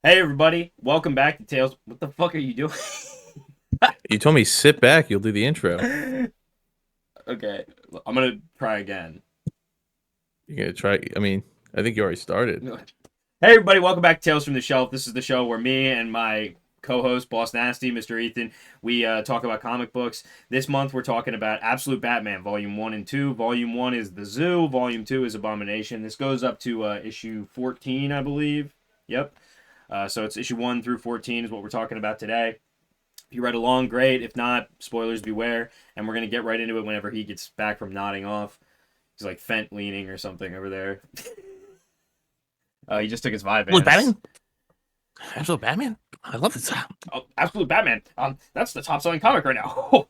Hey everybody, welcome back to Tales. What the fuck are you doing? You told me sit back, you'll do the intro. Okay, I'm gonna try again. You're gonna try. I mean, I think you already started. Hey everybody, welcome back to Tales from the Shelf. This is the show where me and my co-host, Boss Nasty, Mr. Ethan, we talk about comic books. This month we're talking about Absolute Batman, Volume 1 and 2. Volume 1 is The Zoo, Volume 2 is Abomination. This goes up to issue 14, I believe. Yep. So it's issue 1 through 14 is what we're talking about today. If you read along, great. If not, spoilers beware. And we're gonna get right into it whenever he gets back from nodding off. He's like Fent leaning or something over there. He just took his Look, Vyvanse. Batman. Absolute Batman. I love this. Oh, Absolute Batman. That's the top selling comic right now.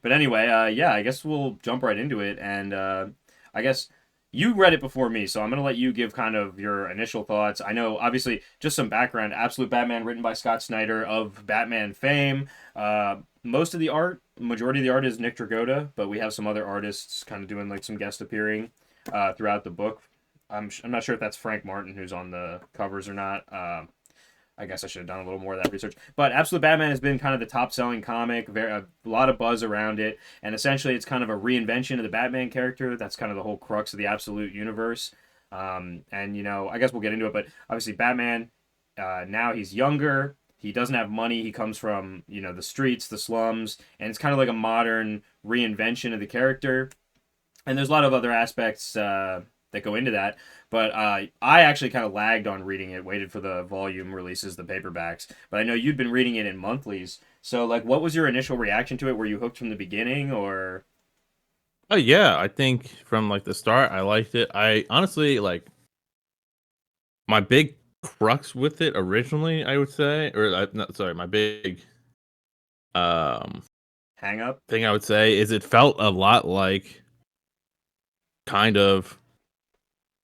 But anyway, yeah, I guess we'll jump right into it. And I guess you read it before me, so I'm gonna let you give kind of your initial thoughts. I know, obviously, just some background. Absolute Batman, written by Scott Snyder of Batman fame. Most of the art, majority of the art is Nick Dragotta, but we have some other artists kind of doing like some guest appearing throughout the book. I'm not sure if that's Frank Martin who's on the covers or not. I guess I should have done a little more of that research. But Absolute Batman has been kind of the top selling comic, a lot of buzz around it, and essentially it's kind of a reinvention of the Batman character. That's kind of the whole crux of the Absolute universe. And, I guess we'll get into it, but obviously, Batman, now he's younger. He doesn't have money. He comes from, the streets, the slums, and it's kind of like a modern reinvention of the character. And there's a lot of other aspects that go into that. But I actually kind of lagged on reading it, waited for the volume releases, the paperbacks. But I know you'd been reading it in monthlies. So, like, what was your initial reaction to it? Were you hooked from the beginning, or? Oh yeah, I think from like the start, I liked it. I honestly like my big crux with it originally. I would say, or not sorry, my big um Hang up? thing I would say is it felt a lot like kind of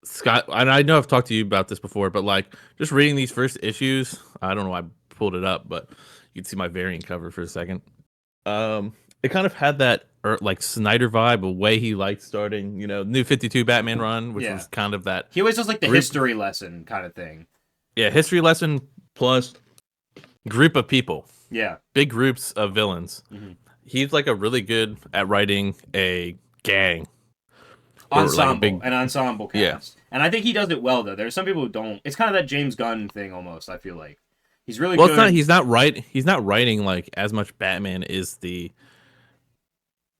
Scott. And I know I've talked to you about this before, but like just reading these first issues, I don't know why I pulled it up, but you can see my variant cover for a second. It kind of had that like Snyder vibe, a way he liked starting, New 52 Batman run, which Yeah. was kind of that He always does, like, the group, history lesson kind of thing. yeah, history lesson plus group of people, Yeah. big groups of villains. Hmm. He's like a really good at writing a gang or like a Ensemble, big, an ensemble yeah. cast. And I think he does it well, though. There's some people who don't. It's kind of that James Gunn thing almost, I feel like. He's really Well, it's not. good. He's not writing like as much. Batman is the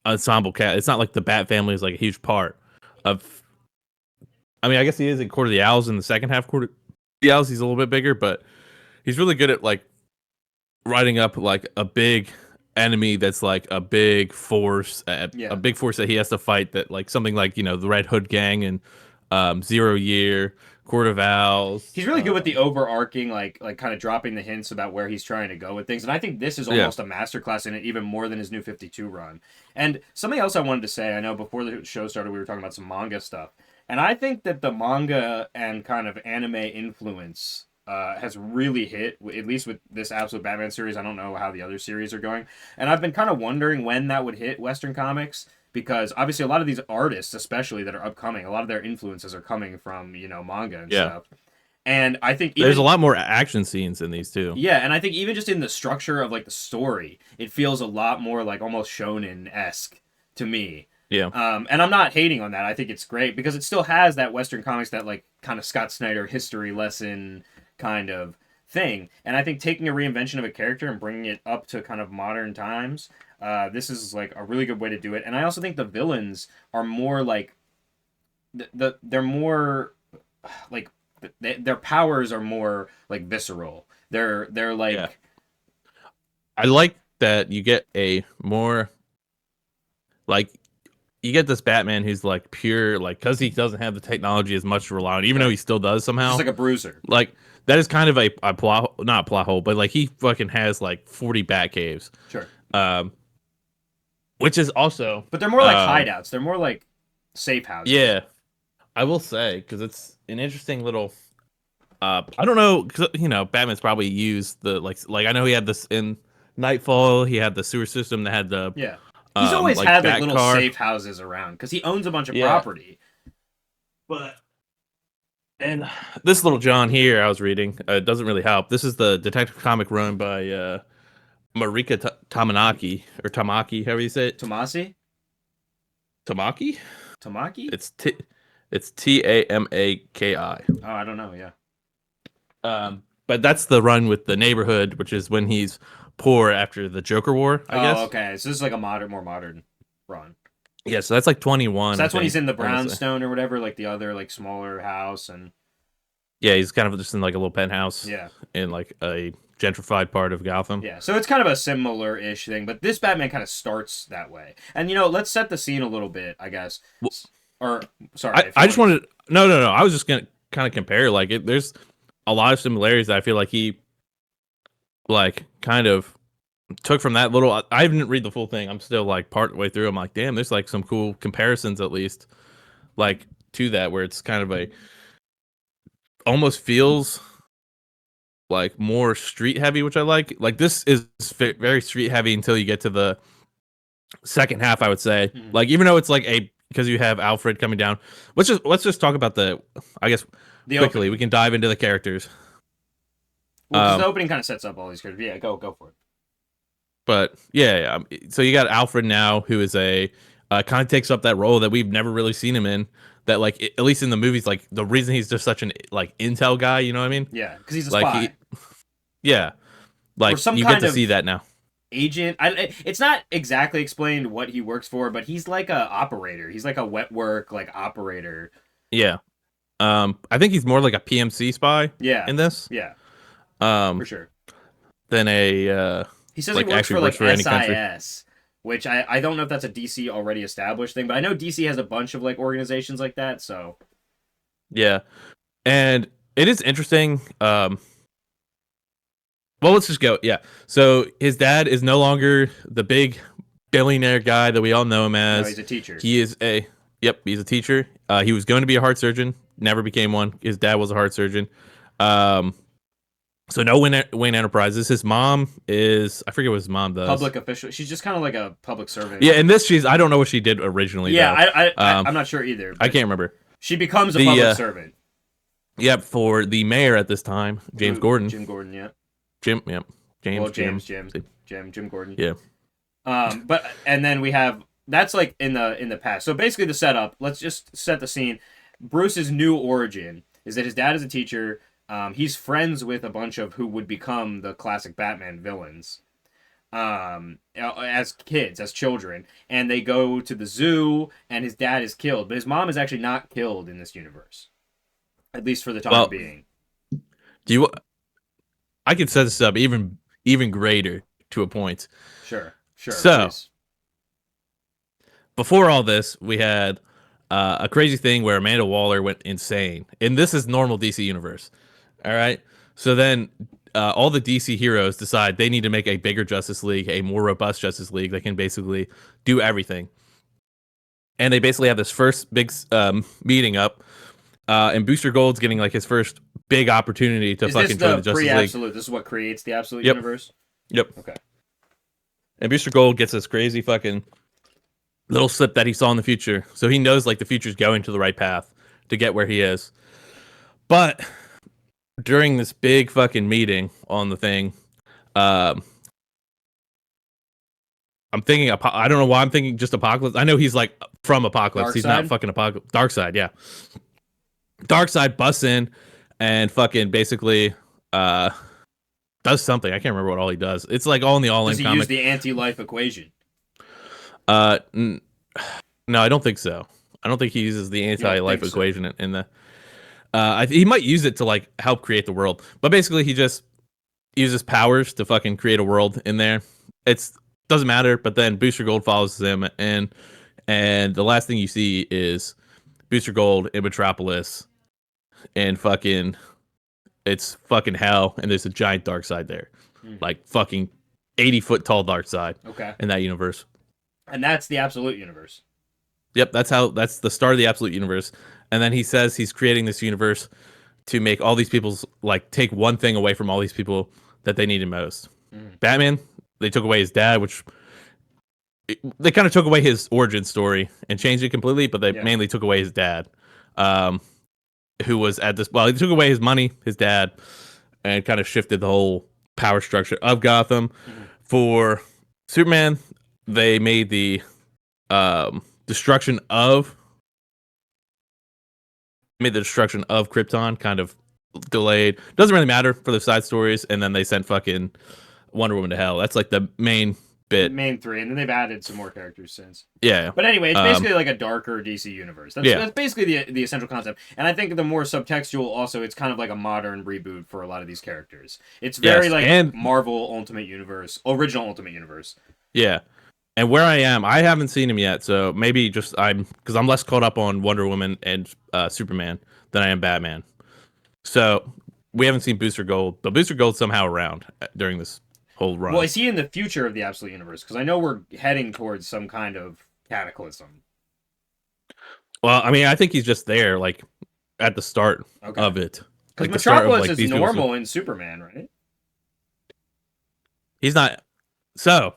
ensemble cast. It's not like the Bat family is like a huge part of. I mean, I guess he is in Court of the Owls in the second half. Court of the Owls, he's a little bit bigger, but he's really good at like writing up like a big enemy that's like a Yeah. big force that he has to fight. That like something like the Red Hood Gang and 0 Year, Court of Owls. He's really good with the overarching, like kind of dropping the hints about where he's trying to go with things. And I think this is Yeah, almost a masterclass in it, even more than his New 52 run. And something else I wanted to say, I know before the show started, we were talking about some manga stuff. And I think that the manga and kind of anime influence has really hit, at least with this Absolute Batman series. I don't know how the other series are going. And I've been kind of wondering when that would hit Western comics because obviously a lot of these artists, especially that are upcoming, a lot of their influences are coming from, manga and yeah. stuff. And I think There's a even lot more action scenes in these too. yeah, and I think even just in the structure of like the story, it feels a lot more like almost shonen esque to me. Yeah, And I'm not hating on that. I think it's great because it still has that Western comics, that like kind of Scott Snyder history lesson kind of thing. And I think taking a reinvention of a character and bringing it up to kind of modern times, this is like a really good way to do it. And I also think the villains are more like they're more like their powers are more like visceral. They're yeah. like I like that you get a more like you get this Batman who's like pure like because he doesn't have the technology as much to rely on, even though yeah, he still does he's just somehow. like a bruiser. Like that is kind of a plot, not a plot hole, but like he fucking has like 40 bat caves, Sure, um, which is also but they're more like hideouts. They're more like safe houses. yeah, I will say because it's an interesting little. I don't know, 'cause, Batman's probably used the like I know he had this in Nightfall. He had the sewer system that had the Yeah, he's always like had like bat little car. safe houses around because he owns a bunch of Yeah, property. but And this little John here I was reading doesn't really help. This is the detective comic run by Marika Tamanaki or Tamaki, however you say it. Tomasi? Tamaki? Tamaki? It's it's Tamaki. Oh, I don't know. Yeah. But that's the run with the neighborhood, which is when he's poor after the Joker War, I Oh, guess. okay. So this is like a more modern run. Yeah, so that's like So 21, I that's when he's think. in the I want to say. brownstone or whatever, like the other like smaller house, and Yeah, he's kind of just in like a little penthouse yeah, in like a gentrified part of Gotham. yeah. So it's kind of a similar-ish thing, but this Batman kind of starts that way. And let's set the scene a little bit, I guess. Well, Or sorry, if I you just want to. wanted no. I was just gonna kind of compare like there's a lot of similarities that I feel like he like kind of took from that little. I didn't read the full thing. I'm still like part way through. I'm like, damn, there's like some cool comparisons at least, like to that where it's kind of a almost feels like more street heavy, which I like. Like this is very street heavy until you get to the second half. I would say, Mhm. like even though it's like a because you have Alfred coming down. Let's just talk about the. I guess The quickly we opening. can dive into the characters. Well, because the Um, opening kind of sets up all these characters. Yeah, go for it. but yeah. So you got Alfred now, who is a kind of takes up that role that we've never really seen him in. That like at least in the movies, like the reason he's just such an like intel guy, you know what I mean? Yeah, because he's a Like spy he, yeah, or like some you get kind to see of that now. agent. It's not exactly explained what he works for, but he's like a operator. He's like a wet work like operator. Yeah. I think he's more like a PMC spy Yeah, in this. yeah, for Um, sure. than a He says he like works actually for works like for any country. SIS, which I don't know if that's a DC already established thing, but I know DC has a bunch of like organizations like that. So Yeah, and it is interesting. Well, let's just go. Yeah. So his dad is no longer the big billionaire guy that we all know him no, as. he's a teacher. He is a yep. He's a teacher. He was going to be a heart surgeon. Never became one. His dad was a heart surgeon. Um, so no Wayne Enterprises. His mom is I forget what his mom does. Public official. She's just kind of like a public servant. Yeah, in this she's I don't know what she did originally Yeah, though. I'm not sure either, I but can't remember. she becomes a The public servant. yep for the mayor at this time, James Gordon. Jim Gordon, yeah. Jim, yep, Well, Jim. Jim Gordon. Yeah. But and then we have that's like in the past. So basically, the setup. Let's just set the scene. Bruce's new origin is that his dad is a teacher. He's friends with a bunch of who would become the classic Batman villains. As kids, as children, and they go to the zoo, and his dad is killed, but his mom is actually not killed in this universe, at least for the time Well, being. do you? I could set this up even greater to a point. Sure, So please. before all this, we had a crazy thing where Amanda Waller went insane, and this is normal DC universe. All right, so then all the DC heroes decide they need to make a bigger Justice League, a more robust Justice League that can basically do everything. And they basically have this first big meeting up, and Booster Gold's getting like his first big opportunity to Is this fucking join the the Justice League. pre-absolute? This is what creates the absolute Yep. universe. Yep. Okay. And Booster Gold gets this crazy fucking little slip that he saw in the future. So he knows like the future's going to the right path to get where he is. But during this big fucking meeting on the thing, um, I'm thinking, I don't know why I'm thinking just Apocalypse. I know he's like from Apocalypse. He's not Darkseid? fucking Apocalypse. Darkseid, yeah. Darkseid busts in and fucking basically does something. I can't remember what all he does. It's like all in the All Does In he use comic. the anti-life equation? Uh, n- no, I don't think so. I don't think he uses the don't anti-life think so? equation in the. He might use it to like help create the world, but basically he just uses powers to fucking create a world in there. It's doesn't matter. But then Booster Gold follows him, and the last thing you see is Booster Gold in Metropolis, and fucking it's fucking hell, and there's a giant dark side there, like fucking 80-foot tall dark side Okay. in that universe. And that's the absolute universe. Yep, that's the start of the absolute universe. And then he says he's creating this universe to make all these people's like take one thing away from all these people that they needed most. Batman, they took away his dad, which they kind of took away his origin story and changed it completely, but they Yeah. mainly took away his dad. Um, who was at this. Well, he took away his money, his dad, and kind of shifted the whole power structure of Gotham. Mhm. For Superman, they made the destruction of Krypton kind of delayed. Doesn't really matter for the side stories, and then they sent fucking Wonder Woman to hell. That's like the main bit. Main three, and then they've added some more characters since. Yeah. But anyway, it's basically like a darker DC universe. Yeah. That's basically the essential concept. And I think the more subtextual also, it's kind of like a modern reboot for a lot of these characters. It's very Yes, like and Marvel Ultimate Universe, original Ultimate Universe. yeah. And where I am, I haven't seen him yet, so maybe just because I'm less caught up on Wonder Woman and Superman than I am Batman. So we haven't seen Booster Gold, but Booster Gold's somehow around during this whole run. Well, is he in the future of the Absolute Universe? Because I know we're heading towards some kind of cataclysm. Well, I mean, I think he's just there, like at the start of it. Because Like the start of Metropolis like is normal in Superman, right? He's not. So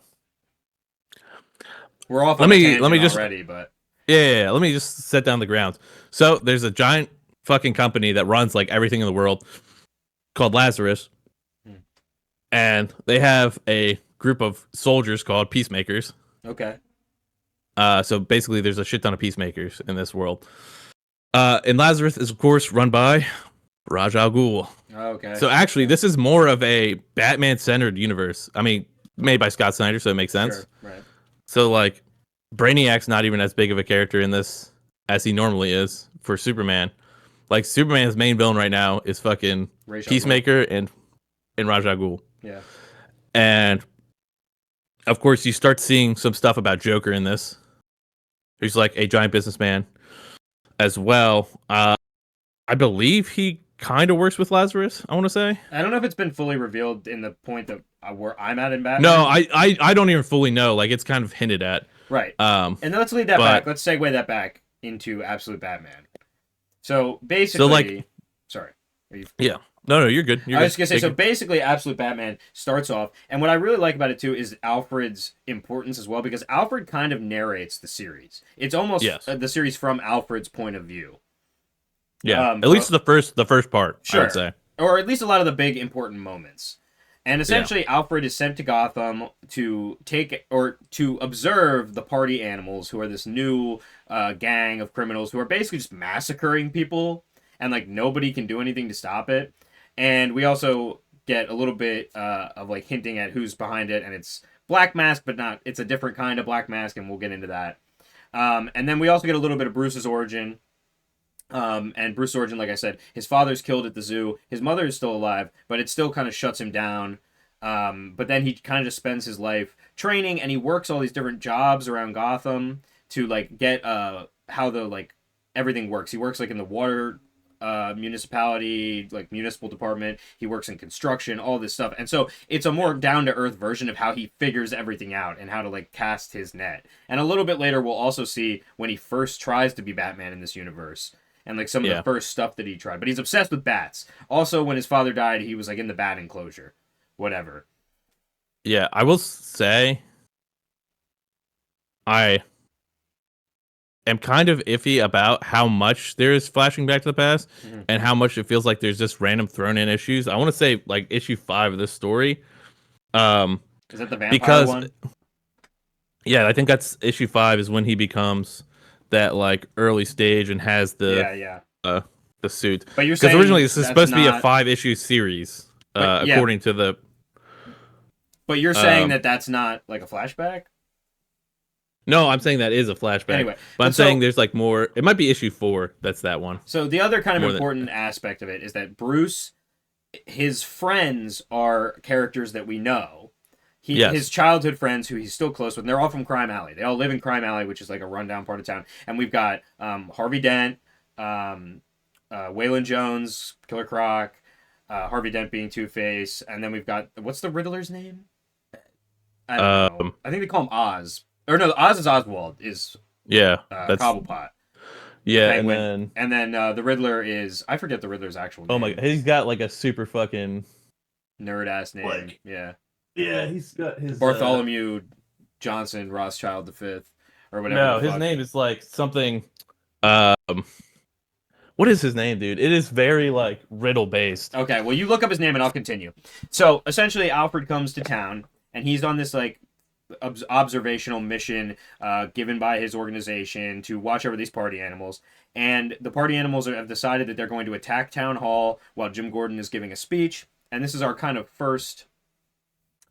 we're off. Let me just already, but yeah, let me just set down the grounds. So there's a giant fucking company that runs like everything in the world called Lazarus, and they have a group of soldiers called Peacemakers. Okay. So basically, there's a shit ton of peacemakers in this world. And Lazarus is of course run by Raj Al Ghul. Okay. So actually, this is more of a Batman-centered universe. I mean, made by Scott Snyder, so it makes sense. Sure, right. So like, Brainiac's not even as big of a character in this as he normally is for Superman. Like Superman's main villain right now is fucking Peacemaker and Raj Al Ghul. Yeah. And of course, you start seeing some stuff about Joker in this. He's like a giant businessman as well. I believe he kind of works with Lazarus, I want to say. I don't know if it's been fully revealed in the point that where I'm at in Batman. No, I don't even fully know. Like, it's kind of hinted at. Right. And let's lead that back. Let's segue that back into Absolute Batman. So basically, like, sorry. Yeah. No, you're good. I was gonna say, so basically, Absolute Batman starts off, and what I really like about it too is Alfred's importance as well, because Alfred kind of narrates the series. It's almost the series from Alfred's point of view. Yeah, at least the first part, sure. I would say, or at least a lot of the big important moments. And essentially, Alfred is sent to Gotham to to observe the party animals, who are this new gang of criminals who are basically just massacring people, and like nobody can do anything to stop it. And we also get a little bit of like hinting at who's behind it, and it's Black Mask, but not. It's a different kind of Black Mask, and we'll get into that. And then we also get a little bit of Bruce's origin. And Bruce's origin, like I said, his father's killed at the zoo. His mother is still alive, but it still kind of shuts him down. But then he kind of just spends his life training, and he works all these different jobs around Gotham to like get how the like everything works. He works like in the water municipality, like municipal department. He works in construction, all this stuff. And so it's a more down to earth version of how he figures everything out and how to like cast his net. And a little bit later, we'll also see when he first tries to be Batman in this universe and like some of the first stuff that he tried. But he's obsessed with bats. Also, when his father died, he was like in the bat enclosure, whatever. Yeah, I will say I am kind of iffy about how much there is flashing back to the past and how much it feels like there's just random thrown in issues. I want to say like issue 5 of this story. Is that the vampire one? Yeah, I think that's issue 5 is when he becomes that like early stage and has the the suit. But you're saying because originally this is supposed to be a 5-issue series, according to the. But you're saying that that's not like a flashback? No, I'm saying that is a flashback. Anyway, but I'm saying there's like more. It might be issue 4. That's that one. So the other kind of important aspect of it is that Bruce, his friends are characters that we know. His childhood friends who he's still close with, and they're all from Crime Alley. They all live in Crime Alley, which is like a rundown part of town. And we've got Harvey Dent, Waylon Jones, Killer Croc, Harvey Dent being Two-Face, and then we've got, what's the Riddler's name? I don't know. I think they call him Oz. Or no, Oz is Oswald, is that's Cobblepot. Yeah, Penguin. And then the Riddler is, I forget the Riddler's actual name. Oh my god, he's got like a super fucking nerd-ass name, like, yeah. Yeah, he's got his Bartholomew Johnson Rothschild V, or whatever. No, his name is like something. What What is his name, dude? It is very like riddle based. Okay, well, you look up his name and I'll continue. So essentially, Alfred comes to town and he's on this like observational mission given by his organization to watch over these party animals. And the party animals have decided that they're going to attack town hall while Jim Gordon is giving a speech. And this is our kind of first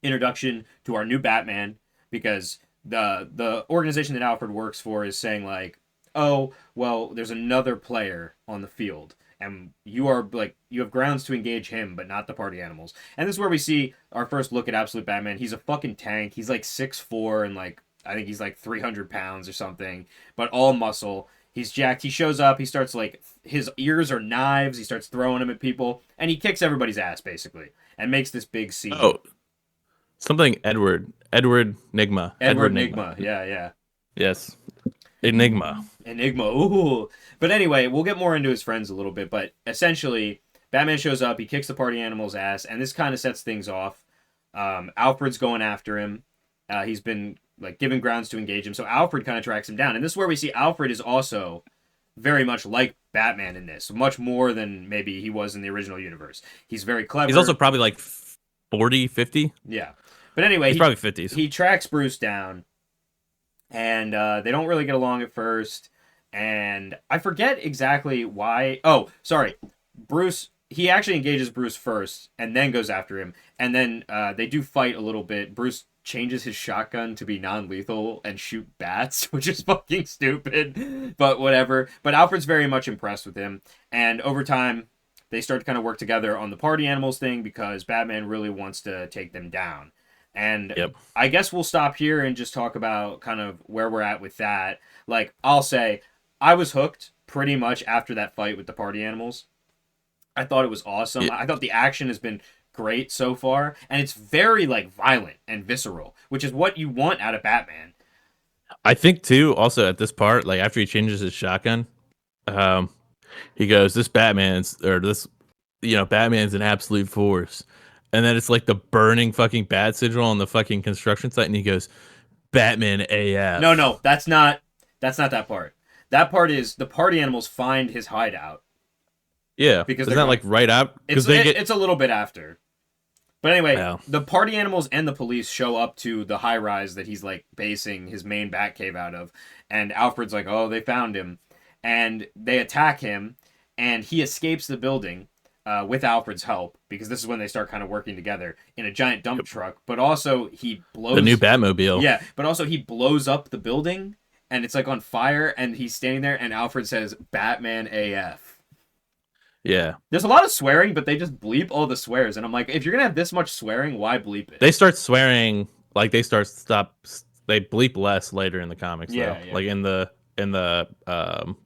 introduction to our new Batman because the organization that Alfred works for is saying like, oh well, there's another player on the field and you are like you have grounds to engage him but not the party animals. And this is where we see our first look at absolute Batman. He's a fucking tank. He's like 6'4" and like I think he's like 300 pounds or something, but all muscle. He's jacked. He shows up. He starts like his ears are knives. He starts throwing them at people, and he kicks everybody's ass basically, and makes this big scene. Oh, something Edward Nigma. Edward Nigma. Yeah, yeah. Yes. Enigma. Enigma. Ooh. But anyway, we'll get more into his friends a little bit. But essentially, Batman shows up. He kicks the party animal's ass, and this kind of sets things off. Alfred's going after him. He's been like given grounds to engage him, so Alfred kind of tracks him down. And this is where we see Alfred is also very much like Batman in this, much more than maybe he was in the original universe. He's very clever. He's also probably like 40, 50. Yeah. But anyway, he's probably 50s. He tracks Bruce down, and they don't really get along at first. And I forget exactly why. Oh, sorry. Bruce, he actually engages Bruce first and then goes after him. And then they do fight a little bit. Bruce changes his shotgun to be non-lethal and shoot bats, which is fucking stupid, but whatever. But Alfred's very much impressed with him. And over time, they start to kind of work together on the party animals thing because Batman really wants to take them down. And yep. I guess we'll stop here and just talk about kind of where we're at with that. Like, I'll say, I was hooked pretty much after that fight with the party animals. I thought it was awesome. Yeah. I thought the action has been great so far. And it's very, like, violent and visceral, which is what you want out of Batman. I think, too, also at this part, like, after he changes his shotgun, he goes, Batman's an absolute force. And then it's like the burning fucking bat sigil on the fucking construction site, and he goes, Batman AF. No, that's not that part. That part is the party animals find his hideout. Yeah, because isn't that like right up? It's a little bit after. But anyway, The party animals and the police show up to the high rise that he's like basing his main Batcave out of, and Alfred's like, oh, they found him, and they attack him, and he escapes the building. With Alfred's help, because this is when they start kind of working together in a giant dump truck. But also he blows the new Batmobile. Yeah, but also he blows up the building, and it's like on fire, and he's standing there, and Alfred says, "Batman AF." Yeah, there's a lot of swearing, but they just bleep all the swears, and I'm like, if you're gonna have this much swearing, why bleep it? They start swearing like they bleep less later in the comics. Yeah, though. Yeah. Like in the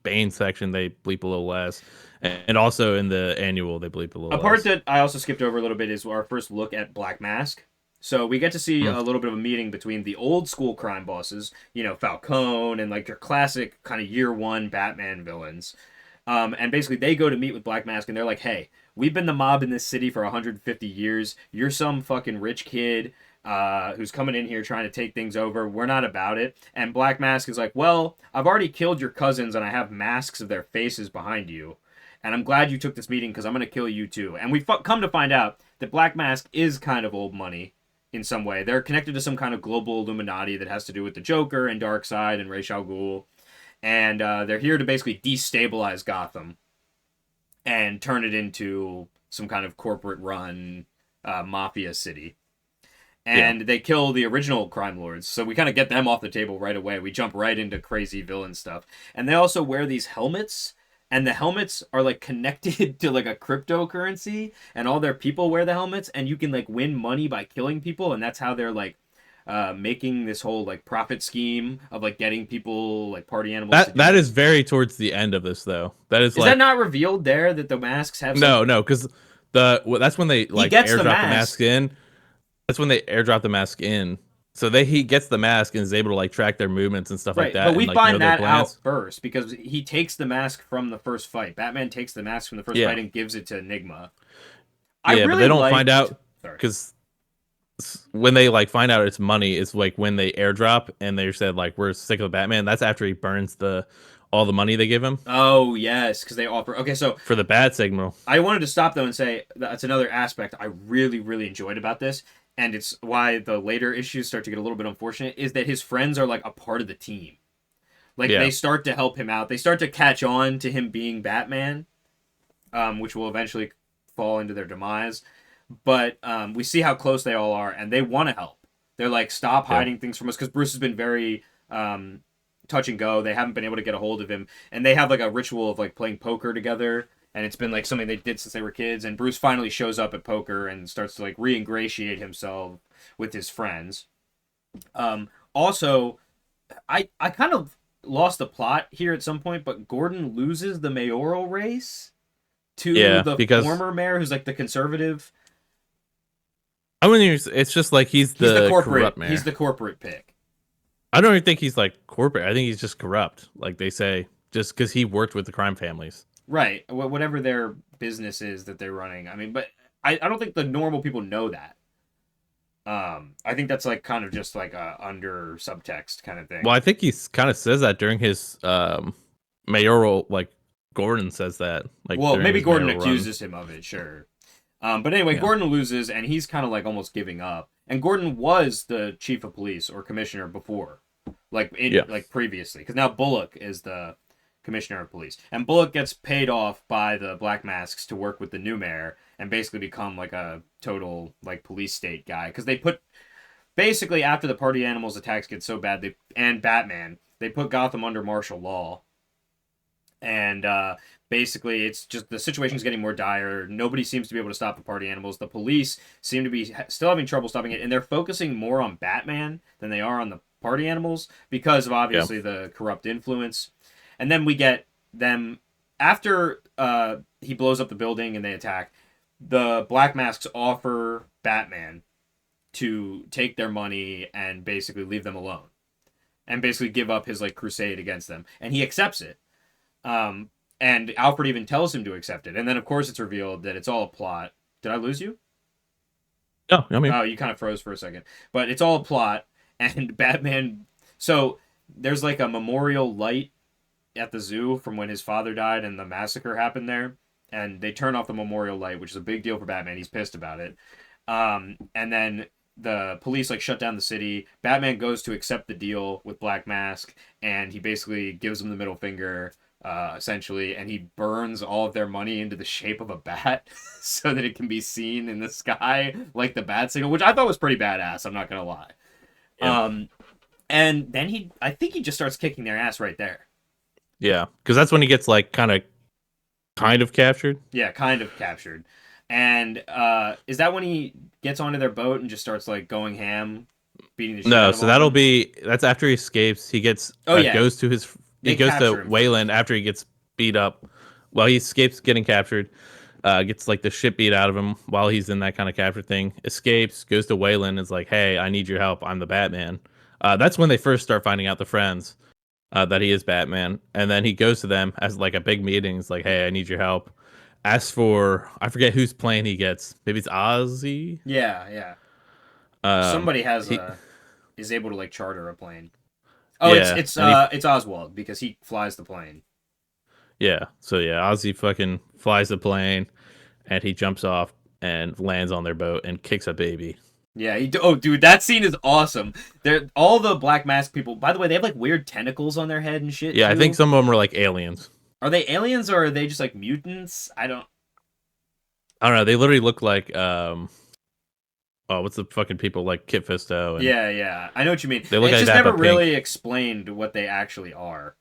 Bane section, they bleep a little less. And also in the annual, they bleep a little. A part that I also skipped over a little bit is our first look at Black Mask. So we get to see a little bit of a meeting between the old school crime bosses, Falcone and like your classic kind of year one Batman villains. And basically they go to meet with Black Mask and they're like, hey, we've been the mob in this city for 150 years. You're some fucking rich kid who's coming in here trying to take things over. We're not about it. And Black Mask is like, well, I've already killed your cousins and I have masks of their faces behind you. And I'm glad you took this meeting because I'm going to kill you too. And we've come to find out that Black Mask is kind of old money in some way. They're connected to some kind of global Illuminati that has to do with the Joker and Darkseid and Ra's al Ghul. And they're here to basically destabilize Gotham and turn it into some kind of corporate-run mafia city. And they kill the original crime lords. So we kind of get them off the table right away. We jump right into crazy villain stuff. And they also wear these helmets. And the helmets are like connected to like a cryptocurrency, and all their people wear the helmets, and you can like win money by killing people, and that's how they're like making this whole like profit scheme of like getting people like party animals. That is very towards the end of this though. Is that not revealed there that the masks have? No, because that's when they like airdrop the mask in. That's when they airdrop the mask in. So he gets the mask and is able to like track their movements and stuff like that. But we and, find that out first because he takes the mask from the first fight. Batman takes the mask from the first fight and gives it to Enigma. But they don't find out because when they like find out it's money, it's like when they airdrop and they said like we're sick of Batman. That's after he burns all the money they give him Oh yes, because they offer. Okay, so for the bat signal. I wanted to stop though and say that's another aspect I really really enjoyed about this, and it's why the later issues start to get a little bit unfortunate. Is that his friends are like a part of the team. Like Yeah, they start to help him out. They start to catch on to him being Batman, which will eventually fall into their demise. But we see how close they all are, and they want to help. They're like, stop yeah. hiding things from us, because Bruce has been very touch and go. They haven't been able to get a hold of him, and they have like a ritual of like playing poker together, and it's been like something they did since they were kids. And Bruce finally shows up at poker and starts to like re-ingratiate himself with his friends. Also, I kind of lost the plot here at some point, but Gordon loses the mayoral race to Yeah, the because former mayor, who's like the conservative. I mean, it's just like he's He's the the corporate. corrupt He's mayor. the corporate pick. I don't even think he's like corporate. I think he's just corrupt, like they say, just because he worked with the crime families. Right. Whatever their business is that they're running. I mean, but I don't think the normal people know that. I think that's like kind of just like a under subtext kind of thing. Well, I think he kind of says that during his mayoral, like Gordon says that, like Well, during maybe his Gordon mayoral run. accuses him of it, sure. But anyway, Yeah, Gordon loses, and he's kind of like almost giving up. And Gordon was the chief of police or commissioner before, yeah, like previously, because now Bullock is the commissioner of police, and Bullock gets paid off by the Black Masks to work with the new mayor and basically become like a total like police state guy. Because they put basically after the party animals attacks get so bad, and Batman, they put Gotham under martial law, and basically it's just the situation's getting more dire. Nobody seems to be able to stop the party animals. The police seem to be still having trouble stopping it, and they're focusing more on Batman than they are on the party animals because of yeah. obviously the corrupt influence. And then we get them after he blows up the building and they attack. The Black Masks offer Batman to take their money and basically leave them alone and basically give up his like crusade against them, and he accepts it. And Alfred even tells him to accept it. And then, of course, it's revealed that it's all a plot. Did I lose you? No, I mean, Oh, you kind of froze for a second. But it's all a plot. And Batman. So there's like a memorial light at the zoo from when his father died and the massacre happened there. And they turn off the memorial light, which is a big deal for Batman. He's pissed about it. And then the police like shut down the city. Batman goes to accept the deal with Black Mask, and he basically gives him the middle finger, essentially, and he burns all of their money into the shape of a bat so that it can be seen in the sky like the bat signal, which I thought was pretty badass. I'm not gonna lie. yeah, Um, and then I think he just starts kicking their ass right there. yeah, because that's when he gets like kind of captured. Yeah, kind of captured. And is that when he gets onto their boat and just starts like going ham, beating the shit No, out of so all of that'll them? be that's after he escapes. He gets Oh yeah, goes to his he they goes to capture him Wayland first. after he gets beat up. Well, he escapes getting captured. Gets like the shit beat out of him while he's in that kind of capture thing. Escapes, goes to Wayland, is like, "Hey, I need your help. I'm the Batman." That's when they first start finding out the friends that he is Batman, and then he goes to them as like a big meeting. It's like, "Hey, I need your help." Asks for I forget whose plane he gets. Maybe it's Ozzy. Yeah, yeah. Um, Somebody has he a is able to like charter a plane. Oh, yeah, and he it's Oswald because he flies the plane. yeah. So yeah, Ozzy fucking flies the plane and he jumps off and lands on their boat and kicks a baby. Yeah, oh dude, that scene is awesome. They're all the Black Mask people. By the way, they have like weird tentacles on their head and shit Yeah, I think too. some of them are like aliens. Are they aliens or are they just like mutants? I don't. I don't know. They literally look like oh, what's the fucking people like Kit Fisto and Yeah, yeah, I know what you mean. they look It's like just that never but pink. really explained what they actually are.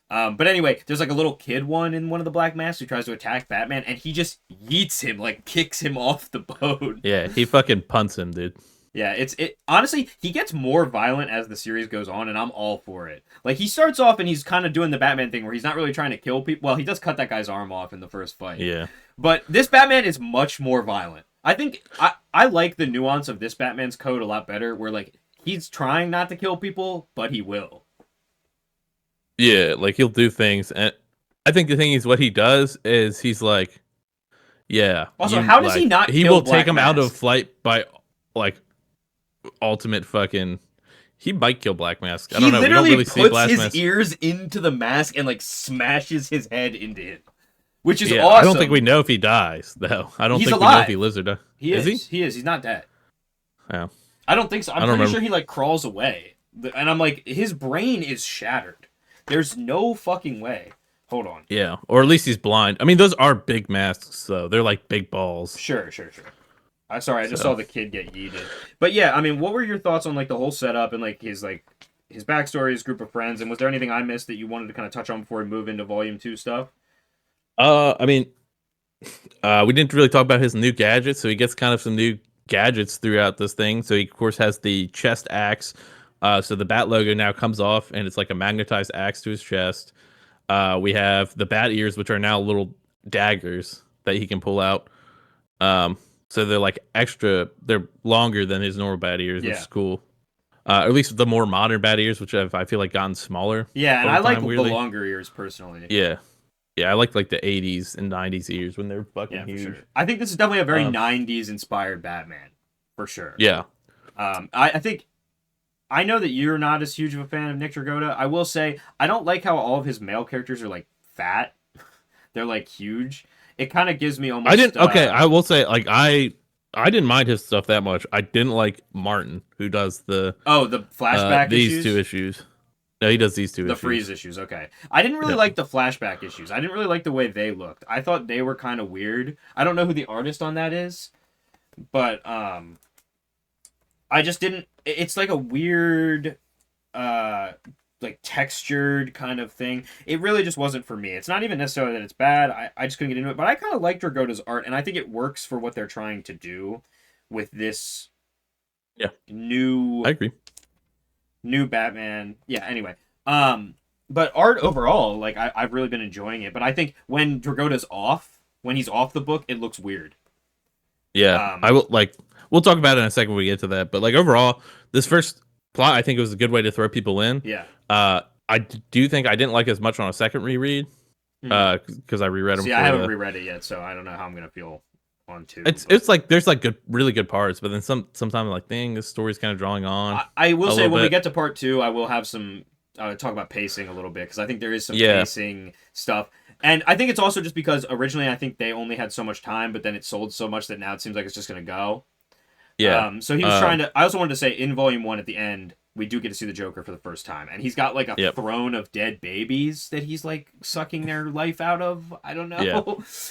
But anyway, there's like a little kid one in one of the Black Masks who tries to attack Batman, and he just yeets him, like kicks him off the boat. Yeah, he fucking punts him, dude. Yeah, it honestly he gets more violent as the series goes on, and I'm all for it. Like he starts off and he's kind of doing the Batman thing where he's not really trying to kill people. Well, he does cut that guy's arm off in the first fight, Yeah. but this Batman is much more violent. I think I like the nuance of this Batman's code a lot better, where like he's trying not to kill people, but he will. Yeah, like he'll do things and I think the thing is what he does is he's like, yeah, Also, you how does he like not he kill will take Black him out of Mask? flight by like ultimate fucking He might kill Black Mask. I He don't know. We don't literally really see puts Black his Mask. ears into the mask and like smashes his head into him, which is Yeah, I don't think we awesome. know if he dies though. I don't He's think we know if he alive. lives or dies. He Is he? is. He is. He's not dead. Yeah, I don't think so. I I'm don't pretty remember. sure he like crawls away. And I'm like, his brain is shattered. There's no fucking way. Hold on. Yeah, or at least he's blind. I mean, those are big masks though. They're like big balls. Sure. I'm sorry, I just saw So, the kid get yeeted. But yeah, I mean, what were your thoughts on like the whole setup and like his backstory, his group of friends, and was there anything I missed that you wanted to kind of touch on before we move into volume 2 stuff? I mean, we didn't really talk about his new gadgets, so he gets kind of some new gadgets throughout this thing. So he of course has the chest axe. So the bat logo now comes off, and it's like a magnetized axe to his chest. We have the bat ears, which are now little daggers that he can pull out. So they're like extra. They're longer than his normal bat ears, which Yeah. is cool. Or at least the more modern bat ears, which I feel like gotten smaller Yeah, and over I like time. the Weirdly, longer ears personally. yeah, yeah. I like the '80s and '90s ears when they're fucking Yeah, for huge. sure. I think this is definitely a very Um, 90s inspired Batman, for sure. yeah, I think I know that you're not as huge of a fan of Nick Dragotta. I will say I don't like how all of his male characters are like fat. They're like huge. It kind of gives me almost. I didn't. Okay, I will say like I didn't mind his stuff that much. I didn't like Martin, who does the Oh, the flashback these issues. two issues. No, he does these two The issues. freeze issues. Okay, I didn't really Yeah. like the flashback issues. I didn't really like the way they looked. I thought they were kind of weird. I don't know who the artist on that is, but I just didn't. It's like a weird, like textured kind of thing. It really just wasn't for me. It's not even necessarily that it's bad. I just couldn't get into it. But I kind of like Dragotta's art, and I think it works for what they're trying to do with this Yeah, new I agree. new Batman. Yeah. Anyway, but art overall, like I've really been enjoying it. But I think when Dragotta's off, when he's off the book, it looks weird. Yeah, Um, I will like. We'll talk about it in a second when we get to that. But like overall, this first plot, I think it was a good way to throw people in. yeah. Do think I didn't like as much on a second reread. Mhm. Because I reread them. See, For I haven't the, reread it yet, so I don't know how I'm gonna feel on two. it's like there's like good, really good parts, but then sometimes I'm like, dang, this story's kind of drawing on. I will a say little when we bit. get to part 2, I will have some talk about pacing a little bit because I think there is some Yeah. pacing stuff, and I think it's also just because originally I think they only had so much time, but then it sold so much that now it seems like it's just gonna go. Yeah. So he was trying to. I also wanted to say in volume 1 at the end we do get to see the Joker for the first time, and he's got like a Yep. throne of dead babies that he's like sucking their life out of. I don't know. Yeah.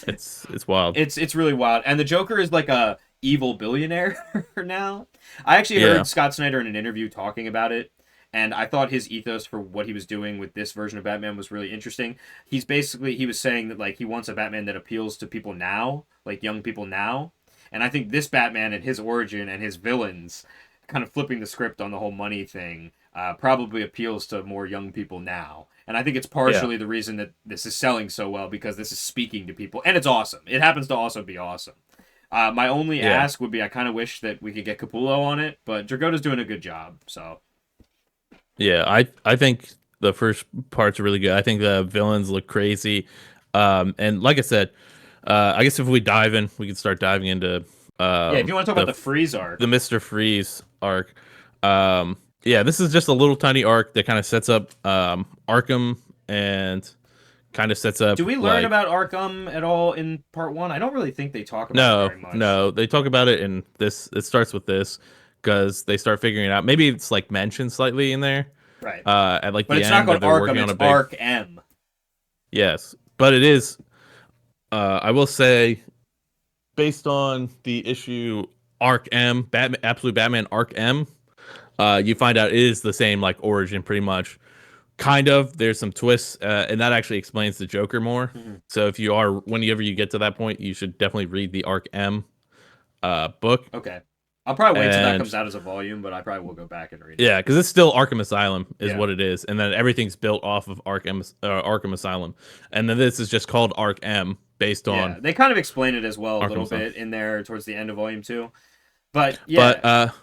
It's wild. It's really wild, and the Joker is like a evil billionaire now. I actually Yeah. heard Scott Snyder in an interview talking about it, and I thought his ethos for what he was doing with this version of Batman was really interesting. He was saying that like he wants a Batman that appeals to people now, like young people now, and I think this Batman and his origin and his villains, kind of flipping the script on the whole money thing, probably appeals to more young people now. And I think it's partially the reason that this is selling so well because this is speaking to people, and it's awesome. It happens to also be awesome. My only Yeah. ask would be I kind of wish that we could get Capullo on it, but Dragotta's doing a good job. So Yeah, I think the first part's really good. I think the villains look crazy. And like I said, I guess if we dive in, we can start diving into yeah, if you want to talk about the Freeze arc, the Mr. Freeze arc. Yeah, this is just a little tiny arc that kind of sets up Arkham and kind of sets up. do we learn about Arkham at all in part 1? I don't really think they talk about it No, very much. no, they talk about it in this. It starts with this because they start figuring it out. Maybe it's like mentioned slightly in there. Right. At like But the it's end, not called that they're working Arkham, on it's a big. Ark M. Yes, but it is. I will say, based on the issue Arc M, Batman, Absolute Batman Arc M, you find out it is the same like origin, pretty much. Kind of. There's some twists, and that actually explains the Joker more. Mhm. So whenever you get to that point, you should definitely read the Arc M book. Okay. I'll probably wait till that And- comes out as a volume, but I probably will go back and read it. Yeah, because it's still Arkham Asylum is Yeah. what it is, and then everything's built off of Arkham Asylum, and then this is just called Arc M based on. Yeah, they kind of explain it as well a Arkham little Asylum. bit in there towards the end of volume 2. But yeah, But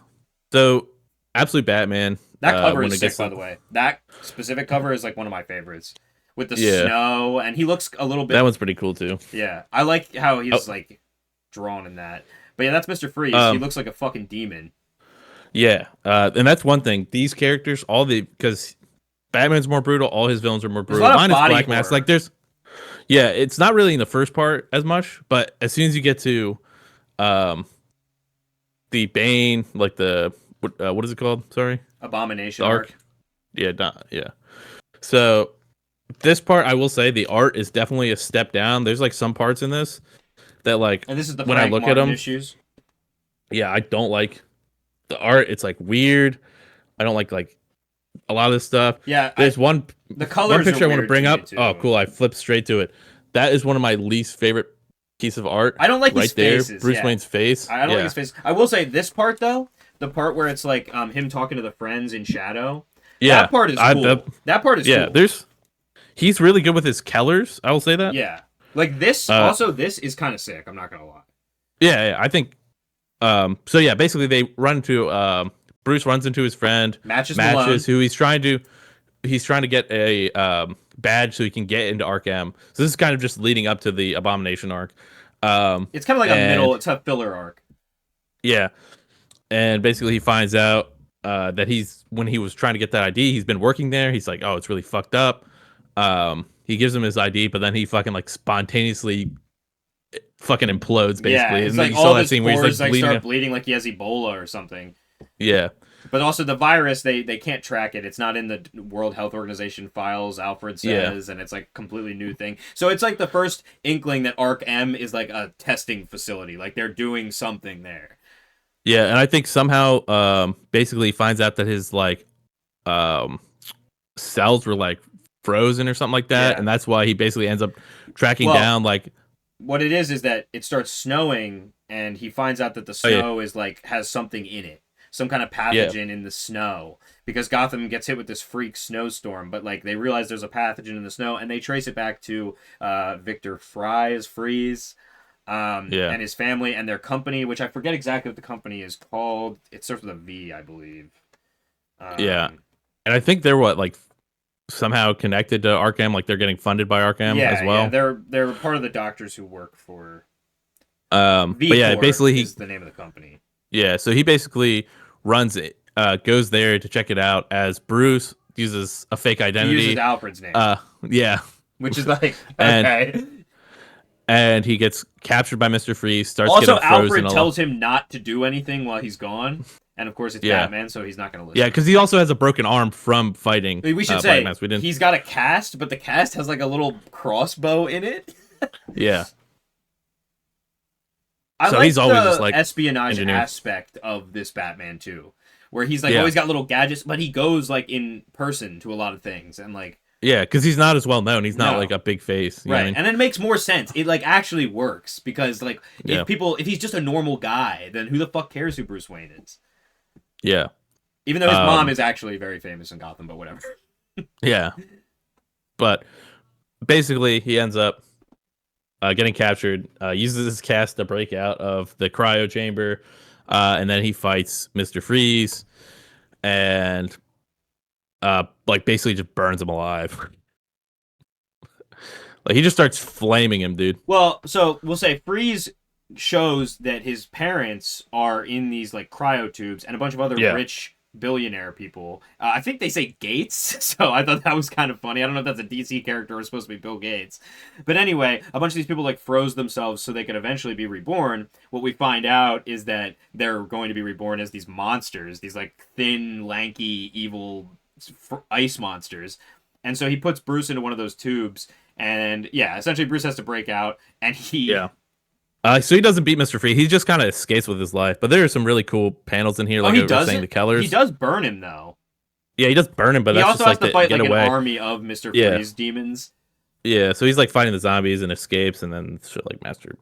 so Absolute Batman. that cover when is it sick, gets by to- the way. That specific cover is like one of my favorites. With the Yeah. snow, and he looks a little bit. That one's pretty cool too. Yeah, I like how he's Oh. like drawn in that. But yeah, that's Mr. Freeze. He looks like a fucking demon. Yeah, and that's one thing. These characters, because Batman's more brutal, all his villains are more There's a brutal. lot of Minus body Black Mask. Like horror. yeah, it's not really in the first part as much, but as soon as you get to um the Bane, like what is it called? Sorry, the Abomination arc. arc. Yeah, yeah. So this part, I will say, the art is definitely a step down. There's like some parts in this that like And this is the when I Frank look at Martin them, issues. yeah, I don't like the art. It's like weird. I don't like a lot of this stuff. Yeah, There's the one colors are picture I want to weird to bring me up. Oh, too. cool! I flipped straight to it. That is one of my least favorite piece of art. I don't like his Right there, faces. Bruce Yeah, Wayne's face. I don't like Yeah, his face. I will say this part though, the part where it's like him talking to the friends in shadow. That yeah. part is cool. That part is Yeah. cool. He's really good with his colors. I will say that. Yeah, like this. Uh, Also, this is kind of sick. I'm not gonna lie. yeah, I think. So yeah, basically they run into Bruce runs into his friend Matches Malone. Matches, who he's trying to get a badge so he can get into Arkham. So this is kind of just leading up to the Abomination arc. It's kind of like a middle. And It's a filler arc. yeah, and basically he finds out that when he was trying to get that ID, he's been working there. He's like, oh, it's really fucked up. He gives him his ID, but then he fucking like spontaneously fucking implodes Yeah, basically. it's And then like you all saw of that his scene where he's pores like like bleeding. start bleeding, like he has Ebola or something. Yeah, But also the virus, they can't track it. It's not in the World Health Organization files. Alfred yeah, says, and it's like a completely new thing. So it's like the first inkling that Arc M is like a testing facility. Like they're doing something there. yeah. And I think somehow, basically he finds out that his like um cells were like frozen or something like that, Yeah. and that's why he basically ends up tracking Well, down like, what it is that it starts snowing, and he finds out that the oh yeah, snow is like has something in it, some kind of yeah, pathogen in the snow. Because Gotham gets hit with this freak snowstorm, but like they realize there's a pathogen in the snow, and they trace it back to Victor Freeze, yeah, and his family and their company, which I forget exactly what the company is called. It starts with a V, I believe. yeah. Um, And I think they're what like somehow connected to Arkham, like they're getting funded by Arkham as yeah, well. they're part of the doctors who work for But V yeah, Corp basically is the name of the company. yeah, so he basically runs it, goes there to check it out as Bruce uses a fake He uses identity. Alfred's name, Yeah, which is like and okay. and he gets captured by Mr. Freeze, starts Also, getting frozen Alfred a tells lot. him not to do anything while he's gone, and of course it's Yeah, Batman, so he's not going to yeah, listen. because he also has a broken arm from fighting We should Black say Mask. We didn't. he's got a cast, but the cast has like a little crossbow in it. Yeah, I so like he's always just the like espionage engineer. aspect of this Batman too, where he's like Yeah, always got little gadgets, but he goes like in person to a lot of things, and like yeah, because he's not as well known. He's not no, like a big face. You know what I right, mean? and it makes more sense. It like actually works because like Yeah, if he's just a normal guy, then who the fuck cares who Bruce Wayne is? yeah, Even though his mom um, is actually very famous in Gotham, but whatever. yeah. But basically, he ends up getting captured. Uses his cast to break out of the cryo chamber, and then he fights Mister Freeze, and like basically just burns him alive. Like he just starts flaming him, dude. Well, so we'll say Freeze shows that his parents are in these like cryo tubes and a bunch of other Yeah, rich billionaire people. I think they say Gates, so I thought that was kind of funny. I don't know if that's a DC character or supposed to be Bill Gates. But anyway, a bunch of these people like froze themselves so they could eventually be reborn. What we find out is that they're going to be reborn as these monsters, these like thin, lanky, evil ice monsters. And so he puts Bruce into one of those tubes, and yeah, essentially Bruce has to break out, and he yeah. So he doesn't beat Mister Freeze. He just kind of escapes with his life. But there are some really cool panels in here, oh like he I was saying, doesn't the colors. he does burn him though. Yeah, he does burn him, but He that's also just has like to the fight like an getaway. army of Mr. Yeah, Freeze demons. yeah. So he's like fighting the zombies and escapes, and then shit like Master